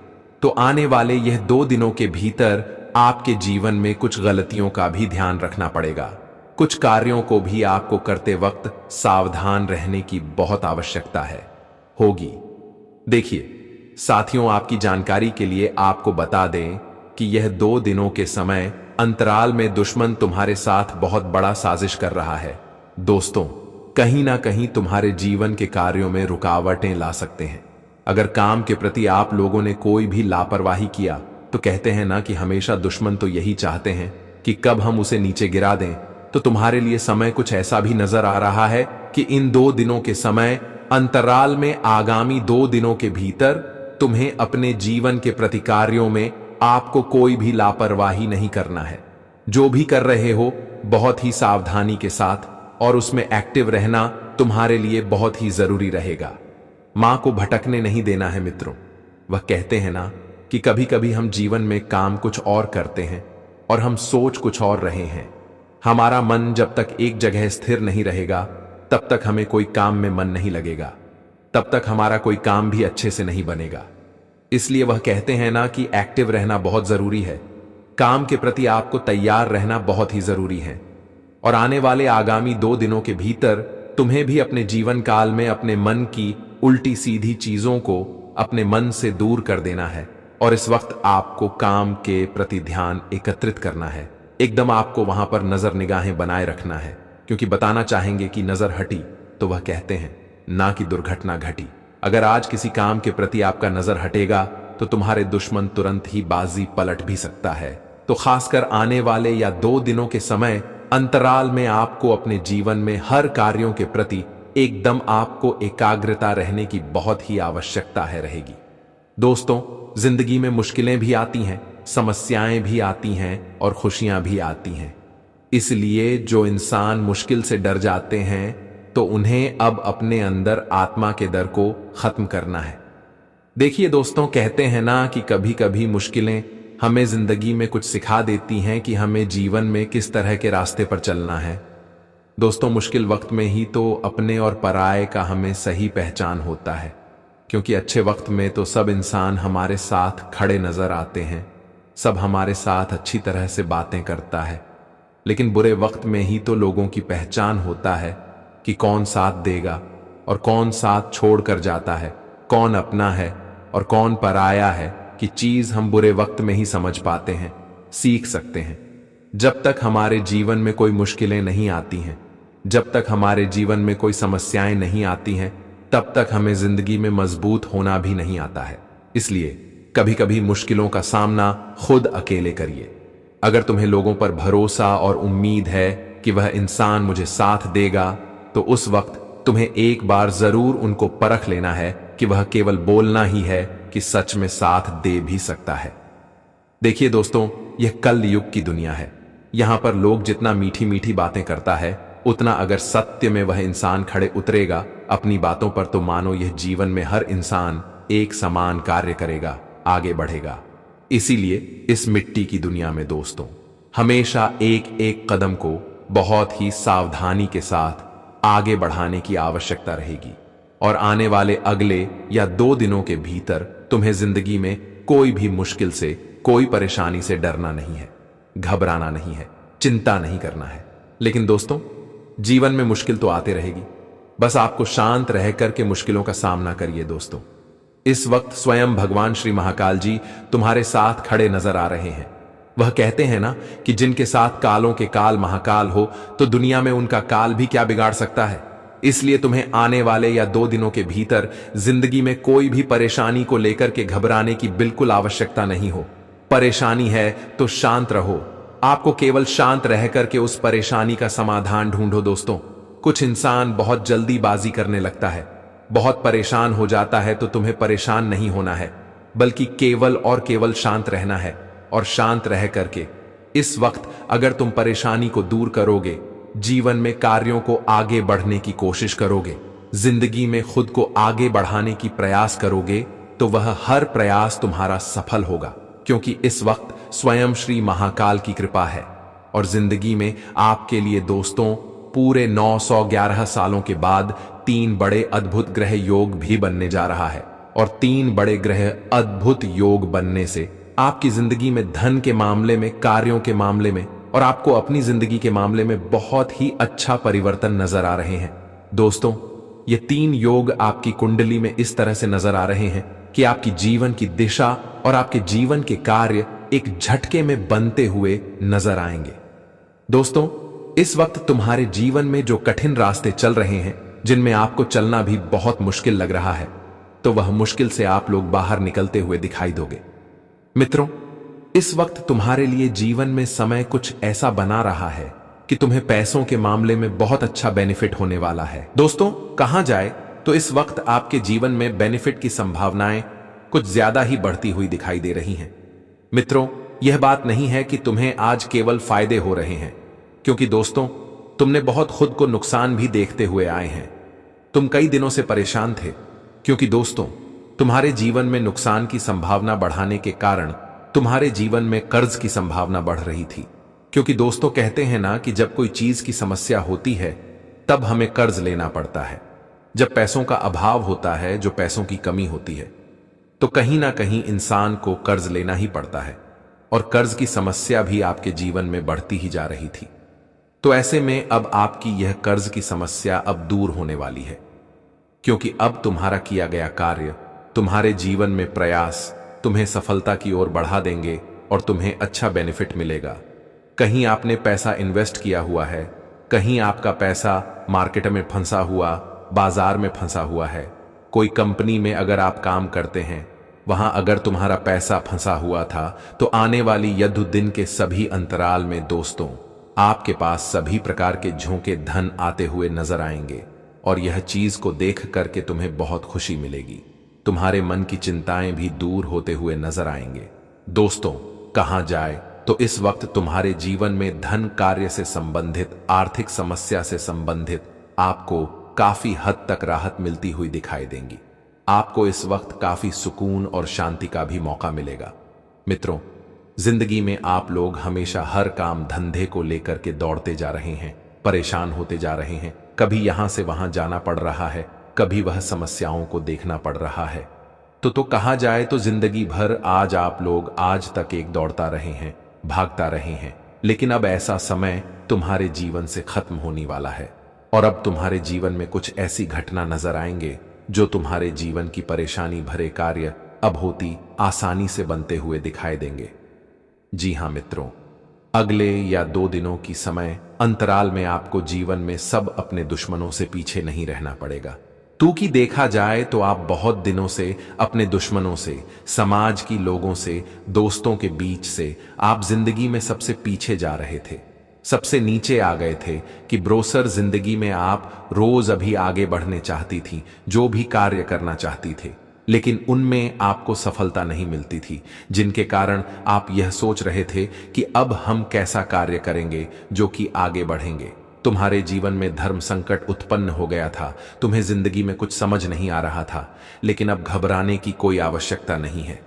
तो आने वाले यह 2 दिनों के भीतर आपके जीवन में कुछ गलतियों का भी ध्यान रखना पड़ेगा। कुछ कार्यों को भी आपको करते वक्त सावधान रहने की बहुत आवश्यकता होगी। देखिए साथियों, आपकी जानकारी के लिए आपको बता दें कि यह 2 दिनों के समय अंतराल में दुश्मन तुम्हारे साथ बहुत बड़ा साजिश कर रहा है। दोस्तों, कहीं ना कहीं तुम्हारे जीवन के कार्यों में रुकावटें ला सकते हैं। अगर काम के प्रति आप लोगों ने कोई भी लापरवाही किया तो कहते हैं ना कि हमेशा दुश्मन तो यही चाहते हैं कि कब हम उसे नीचे गिरा दें। तो तुम्हारे लिए समय कुछ ऐसा भी नजर आ रहा है कि इन 2 दिनों के समय अंतराल में आगामी 2 दिनों के भीतर तुम्हें अपने जीवन के प्रति कार्यों में आपको कोई भी लापरवाही नहीं करना है। जो भी कर रहे हो बहुत ही सावधानी के साथ, और उसमें एक्टिव रहना तुम्हारे लिए बहुत ही जरूरी रहेगा। मां को भटकने नहीं देना है मित्रों। वह कहते हैं ना कि कभी कभी हम जीवन में काम कुछ और करते हैं और हम सोच कुछ और रहे हैं। हमारा मन जब तक एक जगह स्थिर नहीं रहेगा तब तक हमें कोई काम में मन नहीं लगेगा, तब तक हमारा कोई काम भी अच्छे से नहीं बनेगा। इसलिए वह कहते हैं ना कि एक्टिव रहना बहुत जरूरी है, काम के प्रति आपको तैयार रहना बहुत ही जरूरी है। और आने वाले आगामी 2 दिनों के भीतर तुम्हें भी अपने जीवन काल में अपने मन की उल्टी सीधी चीजों को अपने मन से दूर कर देना है। और इस वक्त आपको काम के प्रति ध्यान एकत्रित करना है, एकदम आपको वहां पर नजर निगाहें बनाए रखना है। क्योंकि बताना चाहेंगे कि नजर हटी तो वह कहते हैं ना कि दुर्घटना घटी। अगर आज किसी काम के प्रति आपका नजर हटेगा तो तुम्हारे दुश्मन तुरंत ही बाजी पलट भी सकता है। तो खासकर आने वाले या 2 दिनों के समय अंतराल में आपको अपने जीवन में हर कार्यों के प्रति एकदम आपको एकाग्रता रहने की बहुत ही आवश्यकता रहेगी। दोस्तों, जिंदगी में मुश्किलें भी आती हैं, समस्याएं भी आती हैं और खुशियां भी आती हैं। इसलिए जो इंसान मुश्किल से डर जाते हैं तो उन्हें अब अपने अंदर आत्मा के डर को खत्म करना है। देखिए दोस्तों, कहते हैं ना कि कभी कभी मुश्किलें हमें जिंदगी में कुछ सिखा देती हैं कि हमें जीवन में किस तरह के रास्ते पर चलना है। दोस्तों, मुश्किल वक्त में ही तो अपने और पराये का हमें सही पहचान होता है। क्योंकि अच्छे वक्त में तो सब इंसान हमारे साथ खड़े नजर आते हैं, सब हमारे साथ अच्छी तरह से बातें करता है। लेकिन बुरे वक्त में ही तो लोगों की पहचान होता है कि कौन साथ देगा और कौन साथ छोड़ कर जाता है, कौन अपना है और कौन पराया है कि चीज हम बुरे वक्त में ही समझ पाते हैं, सीख सकते हैं। जब तक हमारे जीवन में कोई मुश्किलें नहीं आती हैं, जब तक हमारे जीवन में कोई समस्याएं नहीं आती हैं, तब तक हमें जिंदगी में मजबूत होना भी नहीं आता है। इसलिए कभी कभी मुश्किलों का सामना खुद अकेले करिए। अगर तुम्हें लोगों पर भरोसा और उम्मीद है कि वह इंसान मुझे साथ देगा, तो उस वक्त तुम्हें एक बार जरूर उनको परख लेना है कि वह केवल बोलना ही है कि सच में साथ दे भी सकता है। देखिए दोस्तों, यह कल युग की दुनिया है। यहां पर लोग जितना मीठी मीठी बातें करता है, उतना अगर सत्य में वह इंसान खड़े उतरेगा अपनी बातों पर, तो मानो यह जीवन में हर इंसान एक समान कार्य करेगा, आगे बढ़ेगा। इसीलिए इस मिट्टी की दुनिया में दोस्तों, हमेशा एक एक कदम को बहुत ही सावधानी के साथ आगे बढ़ाने की आवश्यकता रहेगी। और आने वाले अगले या 2 दिनों के भीतर तुम्हें जिंदगी में कोई भी मुश्किल से, कोई परेशानी से डरना नहीं है, घबराना नहीं है, चिंता नहीं करना है। लेकिन दोस्तों, जीवन में मुश्किल तो आते रहेगी, बस आपको शांत रह करके मुश्किलों का सामना करिए। दोस्तों, इस वक्त स्वयं भगवान श्री महाकाल जी तुम्हारे साथ खड़े नजर आ रहे हैं। वह कहते हैं ना कि जिनके साथ कालों के काल महाकाल हो, तो दुनिया में उनका काल भी क्या बिगाड़ सकता है। इसलिए तुम्हें आने वाले या 2 दिनों के भीतर जिंदगी में कोई भी परेशानी को लेकर के घबराने की बिल्कुल आवश्यकता नहीं हो। परेशानी है तो शांत रहो, आपको केवल शांत रह करके उस परेशानी का समाधान ढूंढो। दोस्तों, कुछ इंसान बहुत जल्दीबाजी करने लगता है, बहुत परेशान हो जाता है, तो तुम्हें परेशान नहीं होना है, बल्कि केवल और केवल शांत रहना है। और शांत रह करके इस वक्त अगर तुम परेशानी को दूर करोगे, जीवन में कार्यों को आगे बढ़ने की कोशिश करोगे, जिंदगी में खुद को आगे बढ़ाने की प्रयास करोगे, तो वह हर प्रयास तुम्हारा सफल होगा, क्योंकि इस वक्त स्वयं श्री महाकाल की कृपा है। और जिंदगी में आपके लिए दोस्तों पूरे 911 सालों के बाद 3 बड़े अद्भुत ग्रह योग भी बनने जा रहा है। और 3 बड़े ग्रह अद्भुत योग बनने से आपकी जिंदगी में धन के मामले में, कार्यों के मामले में और आपको अपनी जिंदगी के मामले में बहुत ही अच्छा परिवर्तन नजर आ रहे हैं। दोस्तों, ये 3 योग आपकी कुंडली में इस तरह से नजर आ रहे हैं कि आपकी जीवन की दिशा और आपके जीवन के कार्य एक झटके में बनते हुए नजर आएंगे। दोस्तों, इस वक्त तुम्हारे जीवन में जो कठिन रास्ते चल रहे हैं, जिनमें आपको चलना भी बहुत मुश्किल लग रहा है, तो वह मुश्किल से आप लोग बाहर निकलते हुए दिखाई दोगे। मित्रों, इस वक्त तुम्हारे लिए जीवन में समय कुछ ऐसा बना रहा है कि तुम्हें पैसों के मामले में बहुत अच्छा बेनिफिट होने वाला है। दोस्तों, कहां जाए तो इस वक्त आपके जीवन में बेनिफिट की संभावनाएं कुछ ज्यादा ही बढ़ती हुई दिखाई दे रही हैं। मित्रों, यह बात नहीं है कि तुम्हें आज केवल फायदे हो रहे हैं, क्योंकि दोस्तों, तुमने बहुत खुद को नुकसान भी देखते हुए आए हैं। तुम कई दिनों से परेशान थे, क्योंकि दोस्तों, तुम्हारे जीवन में नुकसान की संभावना बढ़ाने के कारण तुम्हारे जीवन में कर्ज की संभावना बढ़ रही थी। क्योंकि दोस्तों, कहते हैं ना कि जब कोई चीज की समस्या होती है, तब हमें कर्ज लेना पड़ता है। जब पैसों का अभाव होता है, जो पैसों की कमी होती है, तो कहीं ना कहीं इंसान को कर्ज लेना ही पड़ता है। और कर्ज की समस्या भी आपके जीवन में बढ़ती ही जा रही थी। तो ऐसे में अब आपकी यह कर्ज की समस्या अब दूर होने वाली है, क्योंकि अब तुम्हारा किया गया कार्य, तुम्हारे जीवन में प्रयास तुम्हें सफलता की ओर बढ़ा देंगे और तुम्हें अच्छा बेनिफिट मिलेगा। कहीं आपने पैसा इन्वेस्ट किया हुआ है, कहीं आपका पैसा मार्केट में फंसा हुआ, बाजार में फंसा हुआ है। कोई कंपनी में अगर आप काम करते हैं, वहां अगर तुम्हारा पैसा फंसा हुआ था, तो आने वाली यद्ध दिन के सभी अंतराल में दोस्तों, आपके पास सभी प्रकार के झोंके धन आते हुए नजर आएंगे। और यह चीज को देख करके तुम्हें बहुत खुशी मिलेगी। तुम्हारे मन की चिंताएं भी दूर होते हुए नजर आएंगे। दोस्तों, कहां जाए तो इस वक्त तुम्हारे जीवन में धन कार्य से संबंधित, आर्थिक समस्या से संबंधित आपको काफी हद तक राहत मिलती हुई दिखाई देंगी। आपको इस वक्त काफी सुकून और शांति का भी मौका मिलेगा। मित्रों, जिंदगी में आप लोग हमेशा हर काम धंधे को लेकर के दौड़ते जा रहे हैं, परेशान होते जा रहे हैं। कभी यहां से वहां जाना पड़ रहा है, कभी वह समस्याओं को देखना पड़ रहा है। तो कहा जाए तो जिंदगी भर आज आप लोग आज तक एक दौड़ता रहे हैं, भागता रहे हैं। लेकिन अब ऐसा समय तुम्हारे जीवन से खत्म होने वाला है और अब तुम्हारे जीवन में कुछ ऐसी घटना नजर आएंगे जो तुम्हारे जीवन की परेशानी भरे कार्य अब होती आसानी से बनते हुए दिखाई देंगे। जी हां मित्रों, अगले या 2 दिनों की समय अंतराल में आपको जीवन में सब अपने दुश्मनों से पीछे नहीं रहना पड़ेगा। कि देखा जाए तो आप बहुत दिनों से अपने दुश्मनों से, समाज की लोगों से, दोस्तों के बीच से आप जिंदगी में सबसे पीछे जा रहे थे। सबसे नीचे आ गए थे कि ब्रोसर जिंदगी में आप रोज अभी आगे बढ़ने चाहती थी, जो भी कार्य करना चाहती थे, लेकिन उनमें आपको सफलता नहीं मिलती थी, जिनके कारण आप यह सोच रहे थे कि अब हम कैसा कार्य करेंगे जो कि आगे बढ़ेंगे। तुम्हारे जीवन में धर्म संकट उत्पन्न हो गया था, तुम्हें जिंदगी में कुछ समझ नहीं आ रहा था, लेकिन अब घबराने की कोई आवश्यकता नहीं है,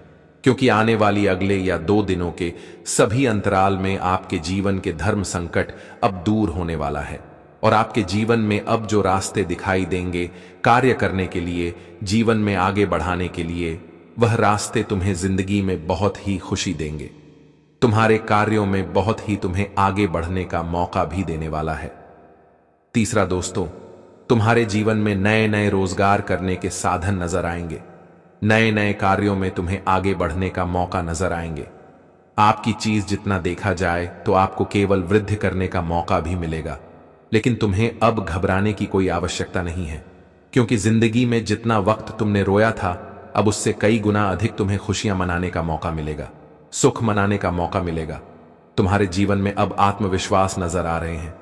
क्योंकि आने वाली अगले या 2 दिनों के सभी अंतराल में आपके जीवन के धर्म संकट अब दूर होने वाला है और आपके जीवन में अब जो रास्ते दिखाई देंगे कार्य करने के लिए, जीवन में आगे बढ़ाने के लिए, वह रास्ते तुम्हें जिंदगी में बहुत ही खुशी देंगे। तुम्हारे कार्यों में बहुत ही तुम्हें आगे बढ़ने का मौका भी देने वाला है। तीसरा दोस्तों, तुम्हारे जीवन में नए नए रोजगार करने के साधन नजर आएंगे, नए नए कार्यों में तुम्हें आगे बढ़ने का मौका नजर आएंगे। आपकी चीज जितना देखा जाए तो आपको केवल वृद्धि करने का मौका भी मिलेगा, लेकिन तुम्हें अब घबराने की कोई आवश्यकता नहीं है, क्योंकि जिंदगी में जितना वक्त तुमने रोया था, अब उससे कई गुना अधिक तुम्हें खुशियां मनाने का मौका मिलेगा, सुख मनाने का मौका मिलेगा। तुम्हारे जीवन में अब आत्मविश्वास नजर आ रहे हैं।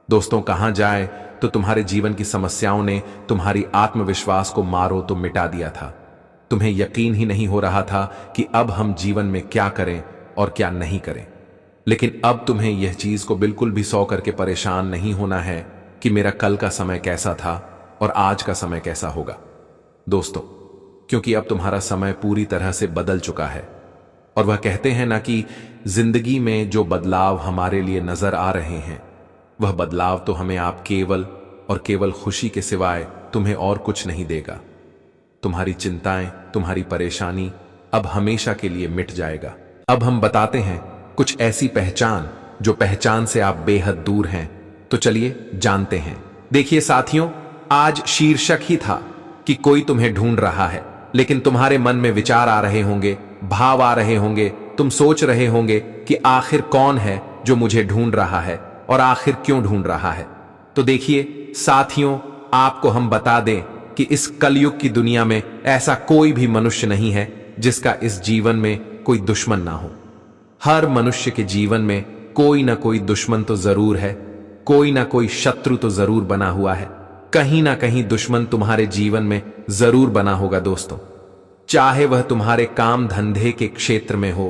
दोस्तों, कहां जाए तो तुम्हारे जीवन की समस्याओं ने तुम्हारी आत्मविश्वास को मारो तो मिटा दिया था। तुम्हें यकीन ही नहीं हो रहा था कि अब हम जीवन में क्या करें और क्या नहीं करें, लेकिन अब तुम्हें यह चीज को बिल्कुल भी सौ करके परेशान नहीं होना है कि मेरा कल का समय कैसा था और आज का समय कैसा होगा। दोस्तों, क्योंकि अब तुम्हारा समय पूरी तरह से बदल चुका है, और वह कहते हैं ना कि जिंदगी में जो बदलाव हमारे लिए नजर आ रहे हैं, वह बदलाव तो हमें आप केवल और केवल खुशी के सिवाय तुम्हें और कुछ नहीं देगा। तुम्हारी चिंताएं, तुम्हारी परेशानी अब हमेशा के लिए मिट जाएगा। अब हम बताते हैं कुछ ऐसी पहचान जो पहचान से आप बेहद दूर हैं, तो चलिए जानते हैं। देखिए साथियों, आज शीर्षक ही था कि कोई तुम्हें ढूंढ रहा है, लेकिन तुम्हारे मन में विचार आ रहे होंगे, भाव आ रहे होंगे, तुम सोच रहे होंगे कि आखिर कौन है जो मुझे ढूंढ रहा है और आखिर क्यों ढूंढ रहा है। तो देखिए साथियों, आपको हम बता दें कि इस कलयुग की दुनिया में ऐसा कोई भी मनुष्य नहीं है जिसका इस जीवन में कोई दुश्मन ना हो। हर मनुष्य के जीवन में कोई ना कोई दुश्मन तो जरूर है, कोई ना कोई शत्रु तो जरूर बना हुआ है, कहीं ना कहीं दुश्मन तुम्हारे जीवन में जरूर बना होगा। दोस्तों, चाहे वह तुम्हारे काम धंधे के क्षेत्र में हो,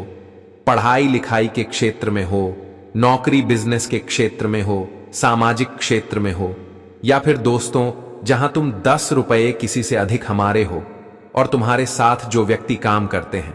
पढ़ाई लिखाई के क्षेत्र में हो, नौकरी बिजनेस के क्षेत्र में हो, सामाजिक क्षेत्र में हो, या फिर दोस्तों जहां तुम 10 रुपए किसी से अधिक हमारे हो और तुम्हारे साथ जो व्यक्ति काम करते हैं,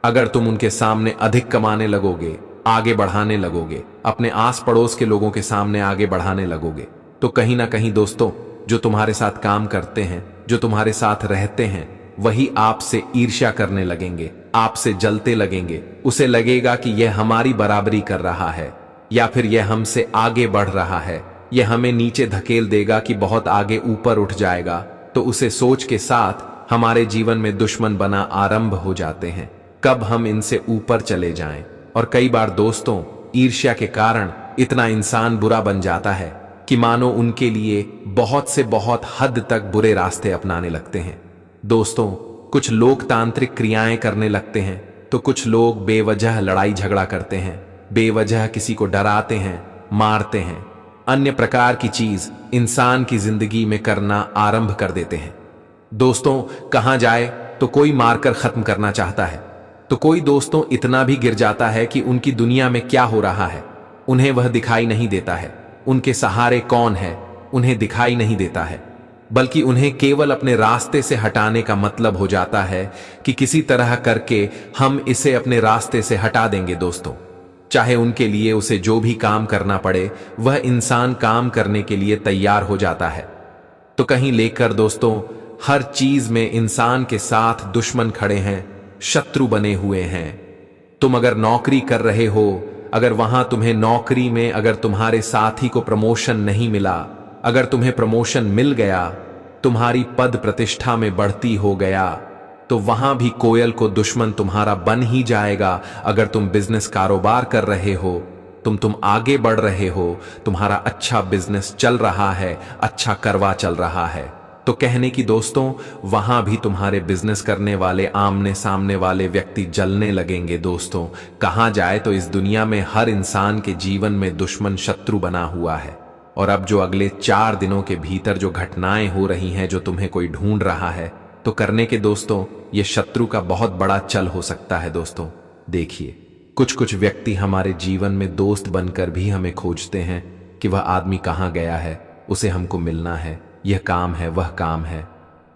अगर तुम उनके सामने अधिक कमाने लगोगे, आगे बढ़ाने लगोगे, अपने आस पड़ोस के लोगों के सामने आगे बढ़ाने लगोगे, तो कहीं ना कहीं दोस्तों जो तुम्हारे साथ काम करते हैं, जो तुम्हारे साथ रहते हैं, वही आपसे ईर्ष्या करने लगेंगे, आपसे जलते लगेंगे। उसे लगेगा कि यह हमारी बराबरी कर रहा है, या फिर यह हमसे आगे बढ़ रहा है, यह हमें नीचे धकेल देगा कि बहुत आगे ऊपर उठ जाएगा। तो उसे सोच के साथ हमारे जीवन में दुश्मन बना आरंभ हो जाते हैं, कब हम इनसे ऊपर चले जाएं। और कई बार दोस्तों ईर्ष्या के कारण इतना इंसान बुरा बन जाता है कि मानो उनके लिए बहुत से बहुत हद तक बुरे रास्ते अपनाने लगते हैं। दोस्तों, कुछ लोकतांत्रिक क्रियाएं करने लगते हैं, तो कुछ लोग बेवजह लड़ाई झगड़ा करते हैं, बेवजह किसी को डराते हैं, मारते हैं, अन्य प्रकार की चीज इंसान की जिंदगी में करना आरंभ कर देते हैं। दोस्तों, कहां जाए तो कोई मारकर खत्म करना चाहता है, तो कोई दोस्तों इतना भी गिर जाता है कि उनकी दुनिया में क्या हो रहा है उन्हें वह दिखाई नहीं देता है, उनके सहारे कौन है उन्हें दिखाई नहीं देता है, बल्कि उन्हें केवल अपने रास्ते से हटाने का मतलब हो जाता है कि किसी तरह करके हम इसे अपने रास्ते से हटा देंगे। दोस्तों, चाहे उनके लिए उसे जो भी काम करना पड़े, वह इंसान काम करने के लिए तैयार हो जाता है। तो कहीं लेकर दोस्तों हर चीज में इंसान के साथ दुश्मन खड़े हैं, शत्रु बने हुए हैं। तुम अगर नौकरी कर रहे हो, अगर वहां तुम्हें नौकरी में अगर तुम्हारे साथी को प्रमोशन नहीं मिला, अगर तुम्हें प्रमोशन मिल गया, तुम्हारी पद प्रतिष्ठा में बढ़ती हो गया, तो वहां भी कोयल को दुश्मन तुम्हारा बन ही जाएगा। अगर तुम बिजनेस कारोबार कर रहे हो, तुम आगे बढ़ रहे हो, तुम्हारा अच्छा बिजनेस चल रहा है, अच्छा करवा चल रहा है, तो कहने की दोस्तों, वहां भी तुम्हारे बिजनेस करने वाले आमने सामने वाले व्यक्ति जलने लगेंगे। दोस्तों, कहा जाए तो इस दुनिया में हर इंसान के जीवन में दुश्मन शत्रु बना हुआ है। और अब जो अगले 4 दिनों के भीतर जो घटनाएं हो रही हैं, जो तुम्हें कोई ढूंढ रहा है, तो करने के दोस्तों, ये शत्रु का बहुत बड़ा चल हो सकता है। दोस्तों देखिए, कुछ कुछ व्यक्ति हमारे जीवन में दोस्त बनकर भी हमें खोजते हैं कि वह आदमी कहाँ गया है, उसे हमको मिलना है, यह काम है, वह काम है।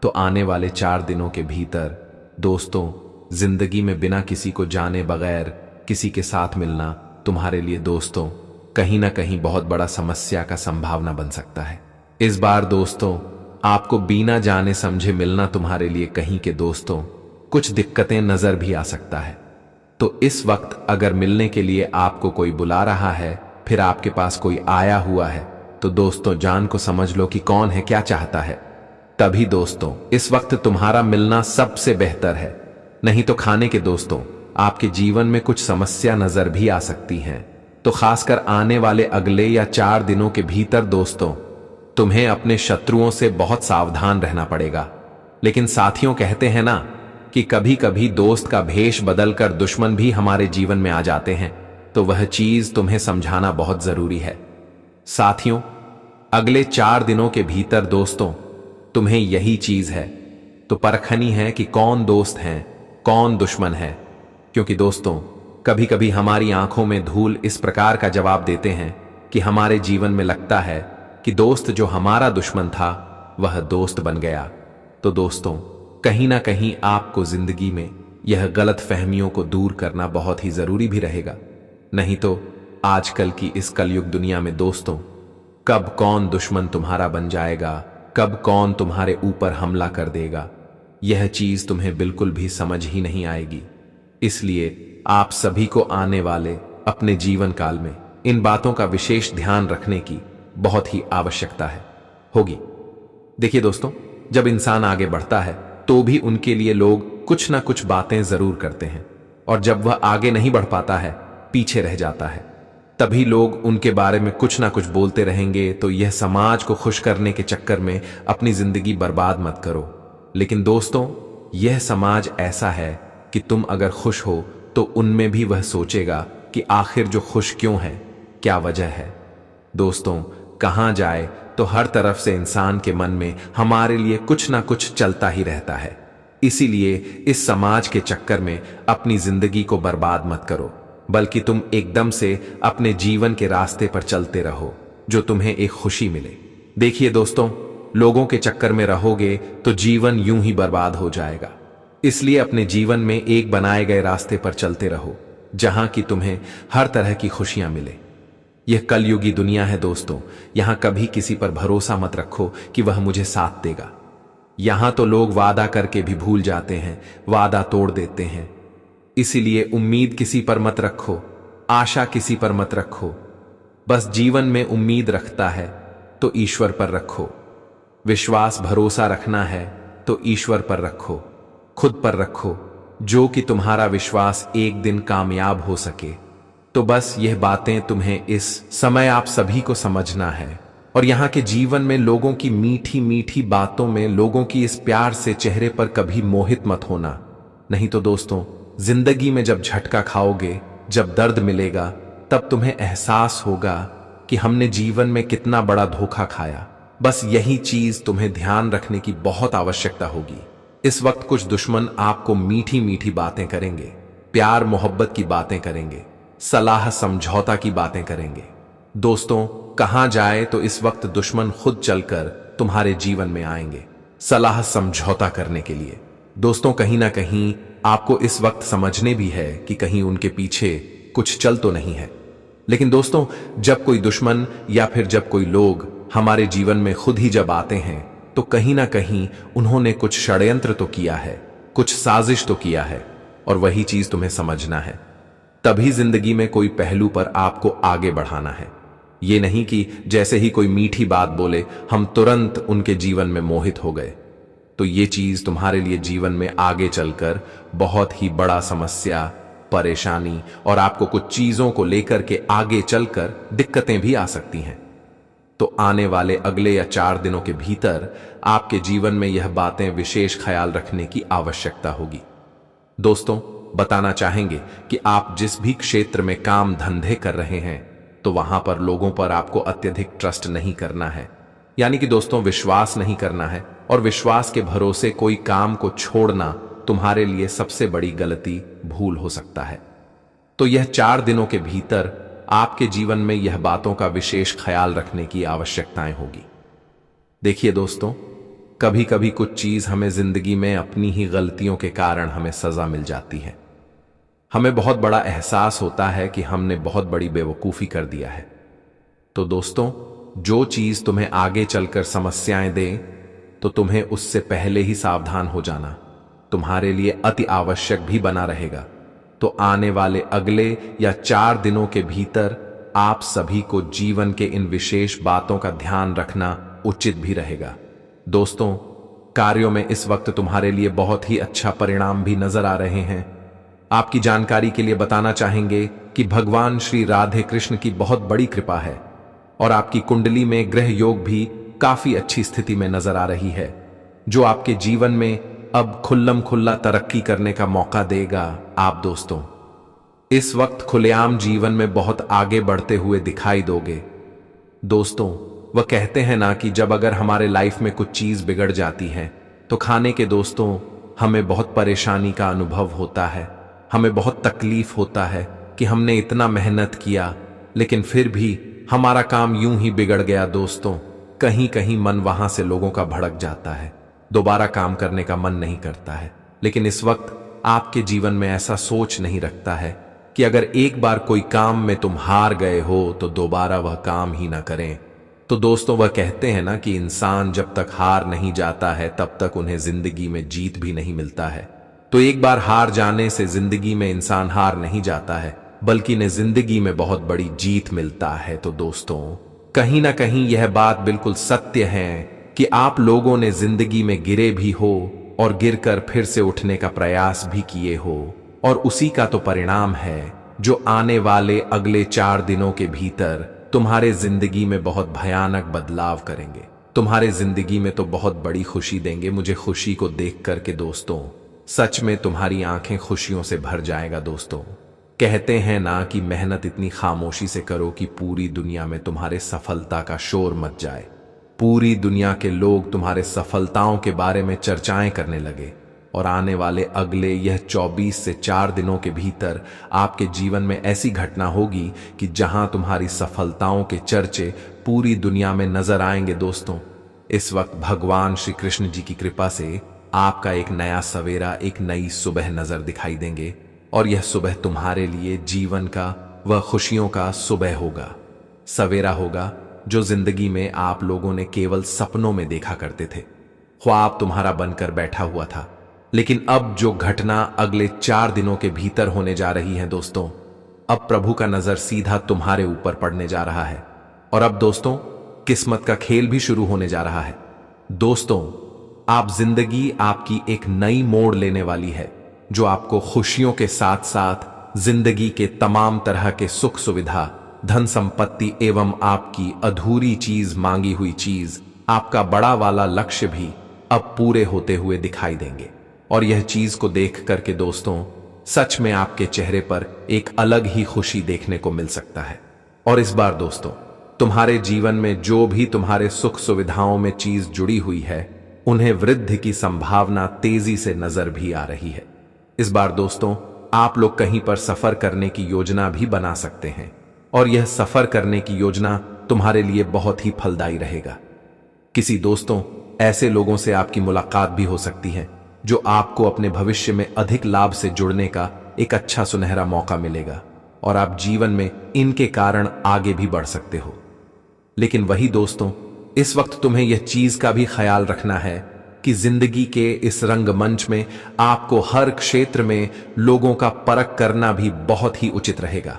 तो आने वाले 4 दिनों के भीतर दोस्तों, जिंदगी में बिना किसी को जाने बगैर किसी के साथ मिलना तुम्हारे लिए दोस्तों कहीं ना कहीं बहुत बड़ा समस्या का संभावना बन सकता है। इस बार दोस्तों, आपको बिना जाने समझे मिलना तुम्हारे लिए कहीं के दोस्तों कुछ दिक्कतें नजर भी आ सकता है। तो इस वक्त अगर मिलने के लिए आपको कोई बुला रहा है, फिर आपके पास कोई आया हुआ है, तो दोस्तों जान को समझ लो कि कौन है, क्या चाहता है। तभी दोस्तों इस वक्त तुम्हारा मिलना सबसे बेहतर है। नहीं तो खाने के दोस्तों, आपके जीवन में कुछ समस्या नजर भी आ सकती हैं। तो खासकर आने वाले अगले या 4 दिनों के भीतर दोस्तों, तुम्हें अपने शत्रुओं से बहुत सावधान रहना पड़ेगा। लेकिन साथियों कहते हैं ना कि कभी कभी दोस्त का भेष बदलकर दुश्मन भी हमारे जीवन में आ जाते हैं। तो वह चीज तुम्हें समझाना बहुत जरूरी है। साथियों, अगले 4 दिनों के भीतर दोस्तों तुम्हें यही चीज है तो परखनी है कि कौन दोस्त हैं, कौन दुश्मन है। क्योंकि दोस्तों कभी कभी हमारी आंखों में धूल इस प्रकार का जवाब देते हैं कि हमारे जीवन में लगता है कि दोस्त जो हमारा दुश्मन था वह दोस्त बन गया। तो दोस्तों कहीं ना कहीं आपको जिंदगी में यह गलत फहमियों को दूर करना बहुत ही जरूरी भी रहेगा। नहीं तो आजकल की इस कलयुग दुनिया में दोस्तों, कब कौन दुश्मन तुम्हारा बन जाएगा, कब कौन तुम्हारे ऊपर हमला कर देगा, यह चीज तुम्हें बिल्कुल भी समझ ही नहीं आएगी। इसलिए आप सभी को आने वाले अपने जीवन काल में इन बातों का विशेष ध्यान रखने की बहुत ही आवश्यकता होगी। देखिए दोस्तों, जब इंसान आगे बढ़ता है तो भी उनके लिए लोग कुछ ना कुछ बातें जरूर करते हैं, और जब वह आगे नहीं बढ़ पाता है, पीछे रह जाता है, तभी लोग उनके बारे में कुछ ना कुछ बोलते रहेंगे। तो यह समाज को खुश करने के चक्कर में अपनी जिंदगी बर्बाद मत करो। लेकिन दोस्तों, यह समाज ऐसा है कि तुम अगर खुश हो तो उनमें भी वह सोचेगा कि आखिर जो खुश क्यों है, क्या वजह है। दोस्तों कहां जाए तो हर तरफ से इंसान के मन में हमारे लिए कुछ ना कुछ चलता ही रहता है। इसीलिए इस समाज के चक्कर में अपनी जिंदगी को बर्बाद मत करो, बल्कि तुम एकदम से अपने जीवन के रास्ते पर चलते रहो जो तुम्हें एक खुशी मिले। देखिए दोस्तों, लोगों के चक्कर में रहोगे तो जीवन यूं ही बर्बाद हो जाएगा। इसलिए अपने जीवन में एक बनाए गए रास्ते पर चलते रहो जहां की तुम्हें हर तरह की खुशियां मिले। यह कलयुगी दुनिया है दोस्तों, यहां कभी किसी पर भरोसा मत रखो कि वह मुझे साथ देगा। यहां तो लोग वादा करके भी भूल जाते हैं, वादा तोड़ देते हैं। इसीलिए उम्मीद किसी पर मत रखो, आशा किसी पर मत रखो। बस जीवन में उम्मीद रखता है तो ईश्वर पर रखो। विश्वास भरोसा रखना है तो ईश्वर पर रखो, खुद पर रखो, जो कि तुम्हारा विश्वास एक दिन कामयाब हो सके। तो बस यह बातें तुम्हें इस समय आप सभी को समझना है। और यहाँ के जीवन में लोगों की मीठी मीठी बातों में, लोगों की इस प्यार से चेहरे पर कभी मोहित मत होना। नहीं तो दोस्तों, जिंदगी में जब झटका खाओगे, जब दर्द मिलेगा, तब तुम्हें एहसास होगा कि हमने जीवन में कितना बड़ा धोखा खाया। बस यही चीज तुम्हें ध्यान रखने की बहुत आवश्यकता होगी। इस वक्त कुछ दुश्मन आपको मीठी मीठी बातें करेंगे, प्यार मोहब्बत की बातें करेंगे, सलाह समझौता की बातें करेंगे। दोस्तों कहां जाए तो इस वक्त दुश्मन खुद चलकर तुम्हारे जीवन में आएंगे सलाह समझौता करने के लिए। दोस्तों कहीं ना कहीं आपको इस वक्त समझने भी है कि कहीं उनके पीछे कुछ चल तो नहीं है। लेकिन दोस्तों, जब कोई दुश्मन या फिर जब कोई लोग हमारे जीवन में खुद ही जब आते हैं, तो कहीं ना कहीं उन्होंने कुछ षड्यंत्र तो किया है, कुछ साजिश तो किया है, और वही चीज तुम्हें समझना है। तभी जिंदगी में कोई पहलू पर आपको आगे बढ़ाना है। ये नहीं कि जैसे ही कोई मीठी बात बोले हम तुरंत उनके जीवन में मोहित हो गए। तो ये चीज तुम्हारे लिए जीवन में आगे चलकर बहुत ही बड़ा समस्या, परेशानी और आपको कुछ चीजों को लेकर के आगे चलकर दिक्कतें भी आ सकती हैं। तो आने वाले अगले या 4 दिनों के भीतर आपके जीवन में यह बातें विशेष ख्याल रखने की आवश्यकता होगी। दोस्तों, बताना चाहेंगे कि आप जिस भी क्षेत्र में काम धंधे कर रहे हैं तो वहां पर लोगों पर आपको अत्यधिक ट्रस्ट नहीं करना है, यानी कि दोस्तों विश्वास नहीं करना है, और विश्वास के भरोसे कोई काम को छोड़ना तुम्हारे लिए सबसे बड़ी गलती भूल हो सकता है। तो यह 4 दिनों के भीतर आपके जीवन में यह बातों का विशेष ख्याल रखने की आवश्यकताएं होगी। देखिए दोस्तों, कभी कभी कुछ चीज हमें जिंदगी में अपनी ही गलतियों के कारण हमें सजा मिल जाती है। हमें बहुत बड़ा एहसास होता है कि हमने बहुत बड़ी बेवकूफी कर दिया है। तो दोस्तों, जो चीज तुम्हें आगे चलकर समस्याएं दे तो तुम्हें उससे पहले ही सावधान हो जाना तुम्हारे लिए अति आवश्यक भी बना रहेगा। तो आने वाले अगले या 4 दिनों के भीतर आप सभी को जीवन के इन विशेष बातों का ध्यान रखना उचित भी रहेगा। दोस्तों, कार्यों में इस वक्त तुम्हारे लिए बहुत ही अच्छा परिणाम भी नजर आ रहे हैं। आपकी जानकारी के लिए बताना चाहेंगे कि भगवान श्री राधे कृष्ण की बहुत बड़ी कृपा है और आपकी कुंडली में ग्रह योग भी काफी अच्छी स्थिति में नजर आ रही है, जो आपके जीवन में अब खुल्लम खुल्ला तरक्की करने का मौका देगा। आप दोस्तों इस वक्त खुलेआम जीवन में बहुत आगे बढ़ते हुए दिखाई दोगे। दोस्तों, वह कहते हैं ना कि जब अगर हमारे लाइफ में कुछ चीज बिगड़ जाती है तो खाने के दोस्तों हमें बहुत परेशानी का अनुभव होता है, हमें बहुत तकलीफ होता है कि हमने इतना मेहनत किया लेकिन फिर भी हमारा काम यूं ही बिगड़ गया। दोस्तों, कहीं कहीं मन वहां से लोगों का भड़क जाता है, दोबारा काम करने का मन नहीं करता है। लेकिन इस वक्त आपके जीवन में ऐसा सोच नहीं रखता है कि अगर एक बार कोई काम में तुम हार गए हो तो दोबारा वह काम ही ना करें। तो दोस्तों, वह कहते हैं ना कि इंसान जब तक हार नहीं जाता है तब तक उन्हें जिंदगी में जीत भी नहीं मिलता है। तो एक बार हार जाने से जिंदगी में इंसान हार नहीं जाता है, बल्कि इन्हें जिंदगी में बहुत बड़ी जीत मिलता है। तो दोस्तों, कहीं ना कहीं यह बात बिल्कुल सत्य है कि आप लोगों ने जिंदगी में गिरे भी हो और गिरकर फिर से उठने का प्रयास भी किए हो, और उसी का तो परिणाम है जो आने वाले अगले 4 दिनों के भीतर तुम्हारे जिंदगी में बहुत भयानक बदलाव करेंगे, तुम्हारे जिंदगी में तो बहुत बड़ी खुशी देंगे। मुझे खुशी को देख करके दोस्तों सच में तुम्हारी आंखें खुशियों से भर जाएगा। दोस्तों, कहते हैं ना कि मेहनत इतनी खामोशी से करो कि पूरी दुनिया में तुम्हारे सफलता का शोर मच जाए, पूरी दुनिया के लोग तुम्हारे सफलताओं के बारे में चर्चाएं करने लगे। और आने वाले अगले यह 24 से 4 दिनों के भीतर आपके जीवन में ऐसी घटना होगी कि जहां तुम्हारी सफलताओं के चर्चे पूरी दुनिया में नजर आएंगे। दोस्तों, इस वक्त भगवान श्री कृष्ण जी की कृपा से आपका एक नया सवेरा, एक नई सुबह नजर दिखाई देंगे, और यह सुबह तुम्हारे लिए जीवन का वह खुशियों का सुबह होगा, सवेरा होगा जो जिंदगी में आप लोगों ने केवल सपनों में देखा करते थे। ख्वाब तुम्हारा बनकर बैठा हुआ था, लेकिन अब जो घटना अगले 4 दिनों के भीतर होने जा रही है दोस्तों, अब प्रभु का नजर सीधा तुम्हारे ऊपर पड़ने जा रहा है। और अब दोस्तों किस्मत का खेल भी शुरू होने जा रहा है। दोस्तों, आप जिंदगी आपकी एक नई मोड़ लेने वाली है, जो आपको खुशियों के साथ साथ जिंदगी के तमाम तरह के सुख सुविधा, धन संपत्ति एवं आपकी अधूरी चीज, मांगी हुई चीज, आपका बड़ा वाला लक्ष्य भी अब पूरे होते हुए दिखाई देंगे। और यह चीज को देख करके दोस्तों सच में आपके चेहरे पर एक अलग ही खुशी देखने को मिल सकता है। और इस बार दोस्तों तुम्हारे जीवन में जो भी तुम्हारे सुख सुविधाओं में चीज जुड़ी हुई है, उन्हें वृद्धि की संभावना तेजी से नजर भी आ रही है। इस बार दोस्तों आप लोग कहीं पर सफर करने की योजना भी बना सकते हैं, और यह सफर करने की योजना तुम्हारे लिए बहुत ही फलदायी रहेगा। किसी दोस्तों ऐसे लोगों से आपकी मुलाकात भी हो सकती है जो आपको अपने भविष्य में अधिक लाभ से जुड़ने का एक अच्छा सुनहरा मौका मिलेगा, और आप जीवन में इनके कारण आगे भी बढ़ सकते हो। लेकिन वही दोस्तों, इस वक्त तुम्हें यह चीज का भी ख्याल रखना है कि जिंदगी के इस रंगमंच में आपको हर क्षेत्र में लोगों का परख करना भी बहुत ही उचित रहेगा।